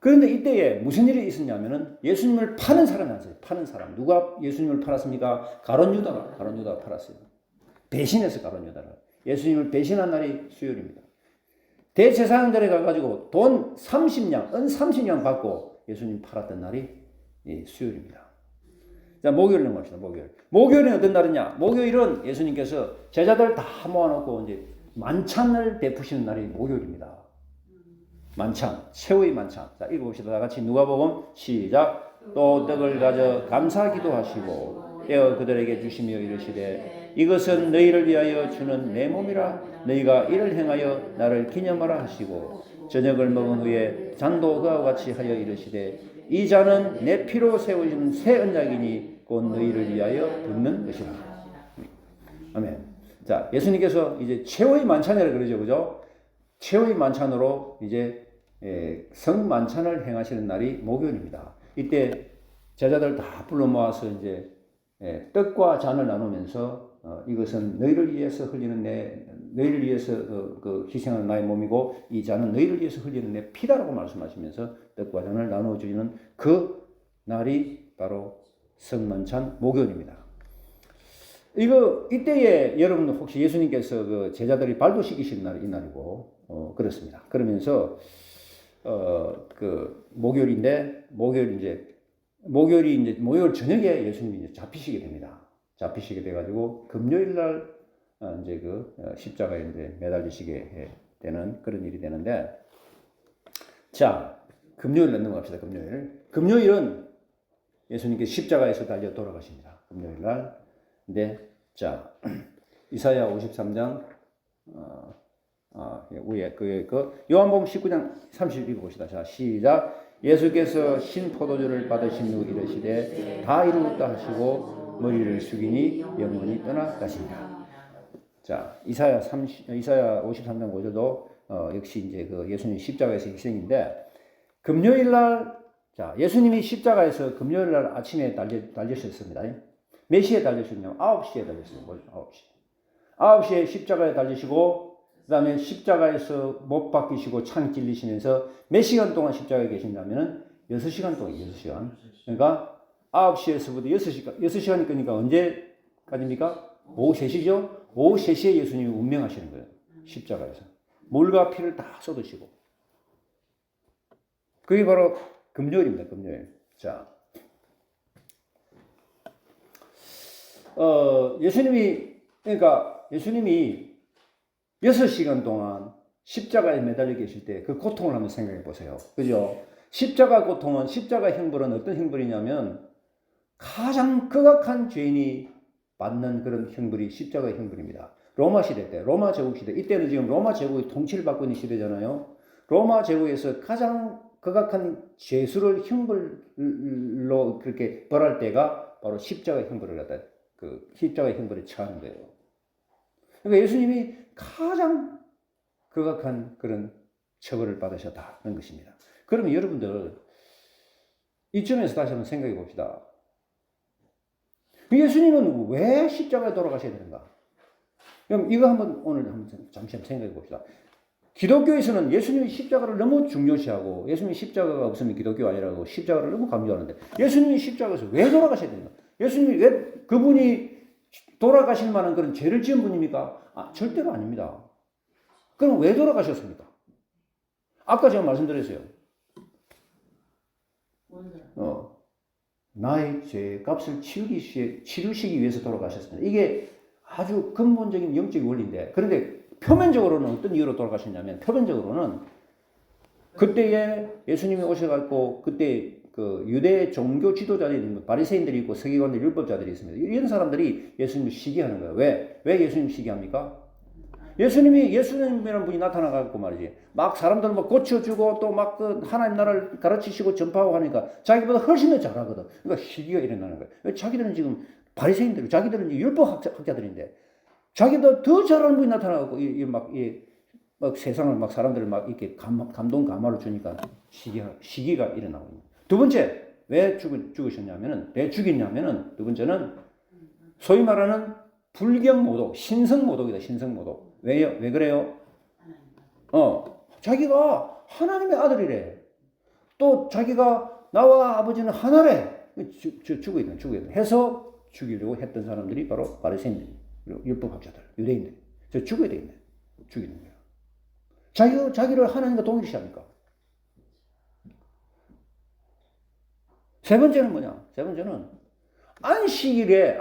그런데 이때에 무슨 일이 있었냐면은 예수님을 파는 사람이 왔어요. 파는 사람. 누가 예수님을 팔았습니까? 가룟 유다가 팔았어요. 배신해서 가룟 유다를. 예수님을 배신한 날이 수요일입니다. 대제사장들에 가가지고 돈 30냥, 은 30냥 받고 예수님 팔았던 날이 수요일입니다. 자, 목요일 넘어갑시다. 목요일은 어떤 날이냐? 목요일은 예수님께서 제자들 다 모아놓고 이제 만찬을 베푸시는 날이 목요일입니다. 만찬, 최후의 만찬. 자, 읽어봅시다. 다 같이 누가복음 시작. 또 떡을 가져 감사 기도하시고 떼어 그들에게 주시며 이르시되 이것은 너희를 위하여 주는 내 몸이라 너희가 이를 행하여 나를 기념하라 하시고 저녁을 먹은 후에 잔도 그와 같이 하여 이르시되 이 잔은 내 피로 세우신 새 언약이니 곧 너희를 위하여 붓는 것이라. 아멘. 자, 예수님께서 이제 최후의 만찬이라 그러죠. 그죠? 최후의 만찬으로 이제 성만찬을 행하시는 날이 목요일입니다. 이때 제자들 다 불러 모아서 이제 떡과 잔을 나누면서 이것은 너희를 위해서 흘리는 너희를 위해서 그 희생하는 나의 몸이고 이 잔은 너희를 위해서 흘리는 내 피다라고 말씀하시면서 떡과 잔을 나누어 주시는 그 날이 바로 성만찬 목요일입니다. 이때에 여러분 혹시 예수님께서 그 제자들이 발도 씻기신 날이 이 날이고 그렇습니다. 그러면서 그 목요일 저녁에 예수님이 이제 잡히시게 됩니다. 잡히시게 돼가지고 금요일 날 이제 그 십자가에 이제 매달리시게 되는 그런 일이 되는데, 자, 금요일 넘어갑시다. 금요일은 예수님께서 십자가에서 달려 돌아가십니다. 금요일 날. 네, 자, 이사야 53장 위에 요한복음 19장 30 읽어봅시다. 자, 시작. 예수께서 신 포도주를 받으신 후 이르시되 다 이루었다 하시고 머리를 숙이니 영원히 떠나가신다. 자, 이사야 53장 5절도 역시 이제 그 예수님 십자가에서 희생인데, 금요일 날, 자, 예수님이 십자가에서 금요일 날 아침에 달리셨습니다. 몇 시에 달리셨냐면 9시에 달렸어요. 9시에 십자가에 달리시고 그 다음에 십자가에서 못 박히시고 창 찔리시면서 몇 시간 동안 십자가에 계신다면 6시간 동안 6시간. 그러니까 9시에서부터 6시간이 끄니까 언제까지입니까? 오후 3시죠? 오후 3시에 예수님이 운명하시는 거예요. 십자가에서. 물과 피를 다 쏟으시고. 그게 바로 금요일입니다. 금요일. 자. 예수님이 6시간 동안 십자가에 매달려 계실 때 그 고통을 한번 생각해 보세요. 그죠? 십자가 고통은, 십자가 형벌은 어떤 형벌이냐면 가장 극악한 죄인이 받는 그런 형벌이 십자가 형벌입니다. 로마 시대 때, 로마 제국 시대, 이때는 지금 로마 제국이 통치를 받고 있는 시대잖아요. 로마 제국에서 가장 극악한 죄수를 형벌로 그렇게 벌할 때가 바로 십자가 형벌을 갖다 그 십자가 형벌에 처하는 거예요. 그러니까 예수님이 가장 극악한 그런 처벌을 받으셨다는 것입니다. 그러면 여러분들 이점에서 다시 한번 생각해 봅시다. 예수님은 왜 십자가에 돌아가셔야 되는가? 그럼 이거 오늘 잠시 생각해 봅시다. 기독교에서는 예수님이 십자가를 너무 중요시하고 예수님이 십자가가 없으면 기독교가 아니라고 십자가를 너무 강조하는데, 예수님이 십자가에서 왜 돌아가셔야 되는가? 예수님이 왜 그분이 돌아가실 만한 그런 죄를 지은 분입니까? 절대로 아닙니다. 그럼 왜 돌아가셨습니까? 아까 제가 말씀드렸어요. 나의 죄 값을 치르시기 위해서 돌아가셨습니다. 이게 아주 근본적인 영적인 원리인데, 그런데 표면적으로는 어떤 이유로 돌아가셨냐면, 표면적으로는 그때에 예수님이 오셔갖고 그때 그 유대 종교 지도자들이 바리새인들이 있고 서기관들 율법자들이 있습니다. 이런 사람들이 예수님을 시기하는 거예요. 왜 예수님 시기합니까? 예수님이라는 분이 나타나갖고 말이지, 막 사람들을 막 고쳐주고 또 막 그 하나님 나라를 가르치시고 전파하고 하니까 자기보다 훨씬 더 잘하거든. 그러니까 시기가 일어나는 거예요. 자기들은 지금 바리새인들, 자기들은 율법 학자들인데 자기보다 더 잘하는 분이 나타나고 막 세상을 막 사람들을 막 이렇게 감동 감화를 주니까 시기가 일어나고 있는. 두 번째 왜 죽으셨냐면은 왜 죽였냐면은 두 번째는 소위 말하는 불경 모독, 신성 모독이다. 신성 모독. 왜요? 왜 그래요? 자기가 하나님의 아들이래. 또 자기가 나와 아버지는 하나래. 죽어야 돼. 해서 죽이려고 했던 사람들이 바로 바리새인들, 율법학자들, 유대인들. 저 죽어야 되겠네. 죽이는 거야. 자기를 하나님과 동일시합니까? 세 번째는 뭐냐? 세 번째는 안식일에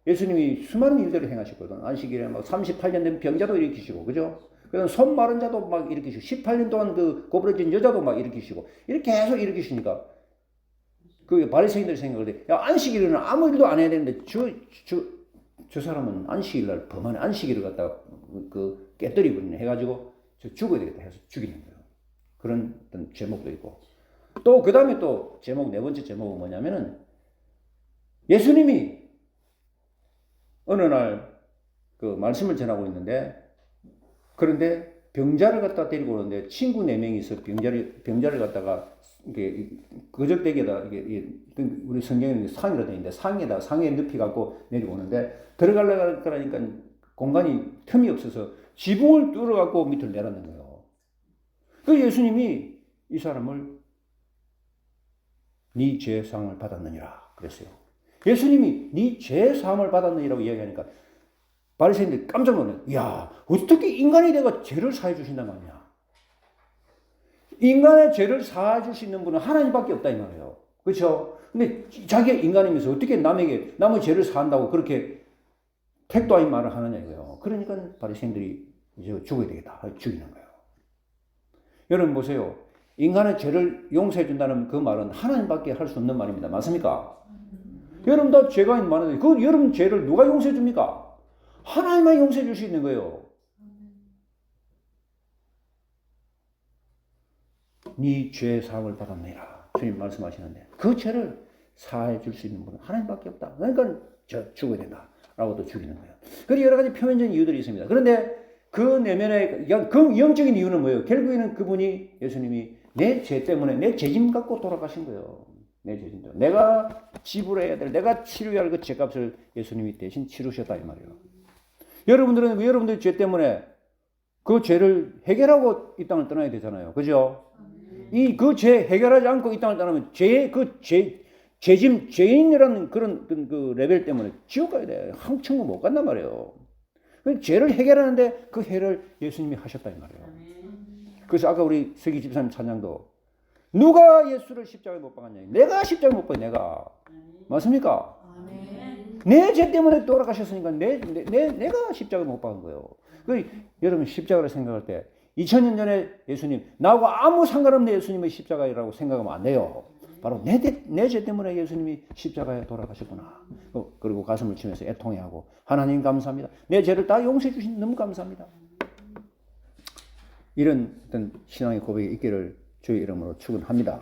예수님이 수많은 일들을 행하셨거든. 안식일에 막 38년 된 병자도 일으키시고, 그죠? 그다음 손 마른 자도 막 일으키시고, 18년 동안 그 고부러진 여자도 막 일으키시고, 이렇게 계속 일으키시니까, 그 바리새인들이 생각을 해. 야, 안식일에는 아무 일도 안 해야 되는데, 저 사람은 안식일날 범하네. 안식일을 갖다가 그 깨뜨리 버리네. 해가지고, 저 죽어야 되겠다 해서 죽이는 거예요. 그런 어떤 제목도 있고. 또, 그 다음에 또 네 번째 제목은 뭐냐면은, 예수님이 어느 날 그 말씀을 전하고 있는데, 그런데 병자를 갖다 데리고 오는데 친구 4명이서 병자를 갖다가 이게 거적대기에다 이게 우리 성경에는 상이라 되어 있는데 상에 눕히 갖고 내려오는데 들어가려고 그러니까 공간이 틈이 없어서 지붕을 뚫어 갖고 밑을 내려놓는 거예요. 그 예수님이 이 사람을 네 죄 사함을 받았느니라 그랬어요. 예수님이 네 죄 사함을 받았느니라고 이야기하니까 바리새인들이 깜짝 놀라요. 야, 어떻게 인간이 내가 죄를 사해 주신단 말이야. 인간의 죄를 사해 줄 수 있는 분은 하나님밖에 없다 이 말이에요. 그렇죠? 근데 자기가 인간이면서 어떻게 남의 죄를 사한다고 그렇게 택도 아닌 말을 하느냐 이거예요. 그러니까 바리새인들이 이제 죽어야 되겠다. 죽이는 거예요. 여러분 보세요. 인간의 죄를 용서해 준다는 그 말은 하나님밖에 할 수 없는 말입니다. 맞습니까? 여러분 다 죄가 많은데 그 여러분 죄를 누가 용서해 줍니까? 하나님만 용서해 줄 수 있는 거예요. 네 죄 사함을 받았느니라. 주님 말씀하시는데 그 죄를 사해 줄 수 있는 분은 하나님밖에 없다. 그러니까 죽어야 된다. 라고 또 죽이는 거예요. 그리고 여러 가지 표면적인 이유들이 있습니다. 그런데 그 내면의 그 영적인 이유는 뭐예요? 결국에는 그분이 예수님이 내 죄 때문에 내 죄짐 갖고 돌아가신 거예요. 내 죄짐 때문에. 내가 지불해야 될, 내가 치료해야 할 그 죄값을 예수님이 대신 치르셨다 이 말이에요. 여러분들은 여러분들 죄 때문에 그 죄를 해결하고 이 땅을 떠나야 되잖아요. 그죠? 그 죄 해결하지 않고 이 땅을 떠나면 죄인이라는 그런 그 레벨 때문에 지옥 가야 돼. 천국 못 간단 말이에요. 죄를 해결하는데 그 해를 예수님이 하셨다 이 말이에요. 그래서 아까 우리 서기 집사님 찬양도 누가 예수를 십자가에 못 박았냐? 내가 십자가에 못 박아 내가. 맞습니까? 내 죄 때문에 돌아가셨으니까 내가 십자가에 못 박은 거예요. 여러분 십자가를 생각할 때 2000년 전에 예수님 나하고 아무 상관없는 예수님의 십자가라고 생각하면 안 돼요. 바로 내 죄 때문에 예수님이 십자가에 돌아가셨구나. 그리고 가슴을 치면서 애통해하고 하나님 감사합니다. 내 죄를 다 용서해 주신 너무 감사합니다. 이런 어떤 신앙의 고백이 있기를 주의 이름으로 축원합니다.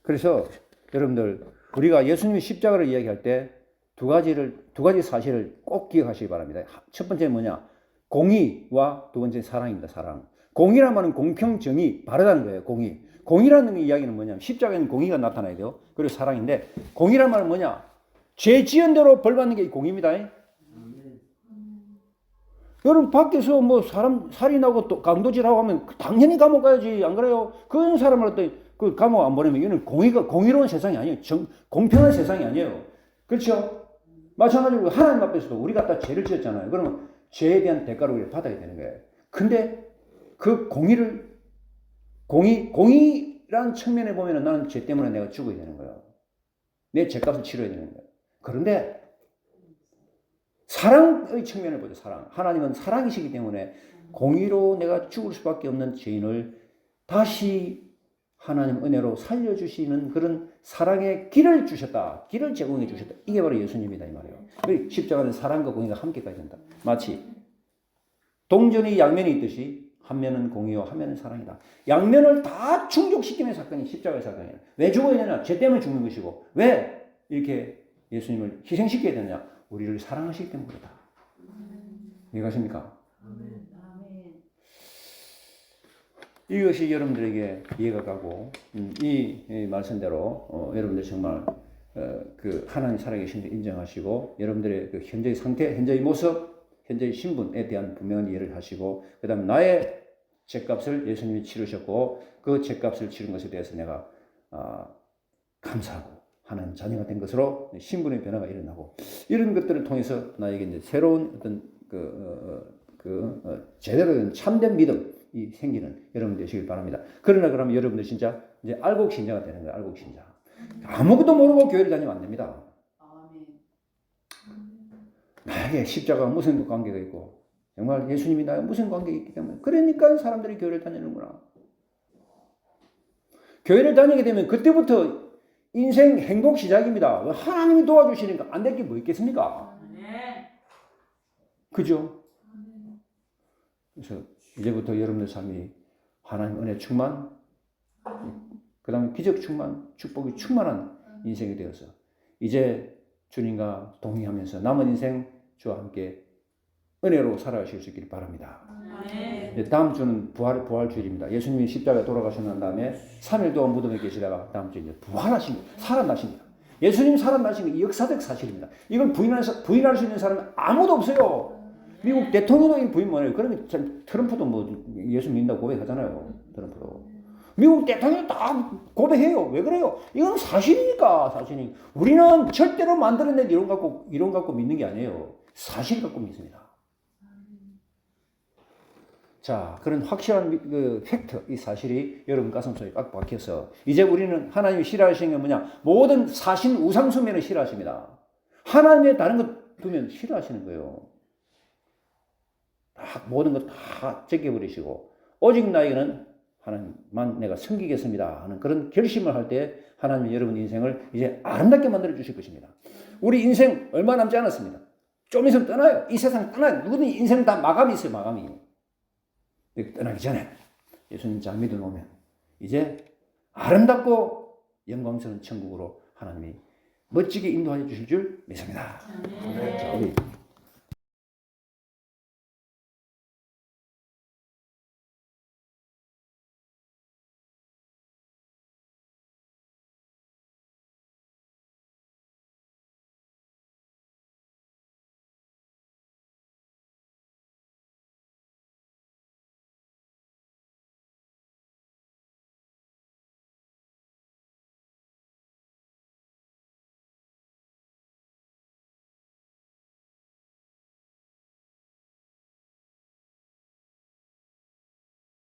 그래서 여러분들 우리가 예수님의 십자가를 이야기할 때 두 가지 사실을 꼭 기억하시기 바랍니다. 첫 번째는 뭐냐? 공의와 두 번째는 사랑입니다. 사랑. 공의란 말은 공평, 정의, 바르다는 거예요. 공의. 공의라는 이야기는 뭐냐면 십자가에는 공의가 나타나야 돼요. 그리고 사랑인데 공의란 말은 뭐냐? 죄 지은 대로 벌 받는 게 공의입니다. 여러분 밖에서 뭐 사람 살인하고 또 강도질하고 하면 당연히 감옥 가야지. 안 그래요? 그런 사람을 그 감옥 안 보내면 이거는 공의로운 세상이 아니에요. 공평한 세상이 아니에요. 그렇죠? 마찬가지로 하나님 앞에서도 우리가 다 죄를 지었잖아요. 그러면 죄에 대한 대가를 우리가 받아야 되는 거예요. 근데 그 공의란 측면에 보면은 나는 죄 때문에 내가 죽어야 되는 거예요. 내 죄값을 치러야 되는 거예요. 그런데 사랑의 측면을 보죠. 사랑. 하나님은 사랑이시기 때문에 공의로 내가 죽을 수밖에 없는 죄인을 다시 하나님 은혜로 살려주시는 그런 사랑의 길을 주셨다. 길을 제공해 주셨다. 이게 바로 예수님이다 이 말이에요. 십자가는 사랑과 공의가 함께 가야 된다. 마치 동전이 양면이 있듯이 한 면은 공의요 한 면은 사랑이다. 양면을 다 충족시키는 사건이 십자가의 사건이에요. 왜 죽어야 되냐? 죄 때문에 죽는 것이고 왜 이렇게 예수님을 희생시켜야 되느냐? 우리를 사랑하시기 때문에 그렇다. 이해가십니까? 아멘. 이것이 여러분들에게 이해가 가고 이 말씀대로 여러분들 정말 그 하나님 살아계신 걸 인정하시고 여러분들의 그 현재의 상태, 현재의 모습, 현재의 신분에 대한 분명한 이해를 하시고 그 다음 나의 죗값을 예수님이 치르셨고 그 죗값을 치른 것에 대해서 내가 감사하고 하나님 자녀가 된 것으로 신분의 변화가 일어나고 이런 것들을 통해서 나에게 이제 새로운 어떤 제대로 된 참된 믿음이 생기는 여러분 되시길 바랍니다. 그러면 여러분들 진짜 이제 알곡 신자가 되는 거예요. 알곡 신자. 아무것도 모르고 교회를 다니면 안 됩니다. 아멘. 나에게 십자가가 무슨 관계가 있고 정말 예수님이 나에 무슨 관계가 있기 때문에 그러니까 사람들이 교회를 다니는구나. 교회를 다니게 되면 그때부터 인생 행복 시작입니다. 하나님이 도와주시니까 안 될 게 뭐 있겠습니까? 그죠? 그래서 이제부터 여러분들 삶이 하나님 은혜 충만, 그 다음에 기적 충만, 축복이 충만한 인생이 되어서 이제 주님과 동행하면서 남은 인생 주와 함께 은혜로 살아가실 수 있기를 바랍니다. 다음 주는 부활주일입니다. 예수님이 십자가에 돌아가시고 난 다음에 3일 동안 무덤에 계시다가 다음 주에 부활하십니다. 살아나십니다. 예수님 살아나신 게 역사적 사실입니다. 이걸 부인할 수 있는 사람은 아무도 없어요. 미국 대통령도 이 부인 못해요. 그러면 트럼프도 뭐 예수 믿는다고 고백하잖아요. 트럼프도. 미국 대통령 다 고백해요. 왜 그래요? 이건 사실이니까, 사실이. 우리는 절대로 만들어낸 이론 갖고 믿는 게 아니에요. 사실 갖고 믿습니다. 자, 그런 확실한 그 팩트, 이 사실이 여러분 가슴속에 꽉 박혀서 이제 우리는 하나님이 싫어하시는 게 뭐냐? 모든 사신 우상숭배는 싫어하십니다. 하나님의 다른 것 두면 싫어하시는 거예요. 다 모든 것 다 제껴버리시고 오직 나에게는 하나님만 내가 섬기겠습니다 하는 그런 결심을 할 때 하나님이 여러분 인생을 이제 아름답게 만들어 주실 것입니다. 우리 인생 얼마 남지 않았습니다. 좀 있으면 떠나요. 이 세상 떠나요. 누구든 인생 다 마감이 있어요. 마감이. 떠나기 전에 예수님 잘 믿어놓으면 이제 아름답고 영광스러운 천국으로 하나님이 멋지게 인도하여 주실 줄 믿습니다. 자, 우리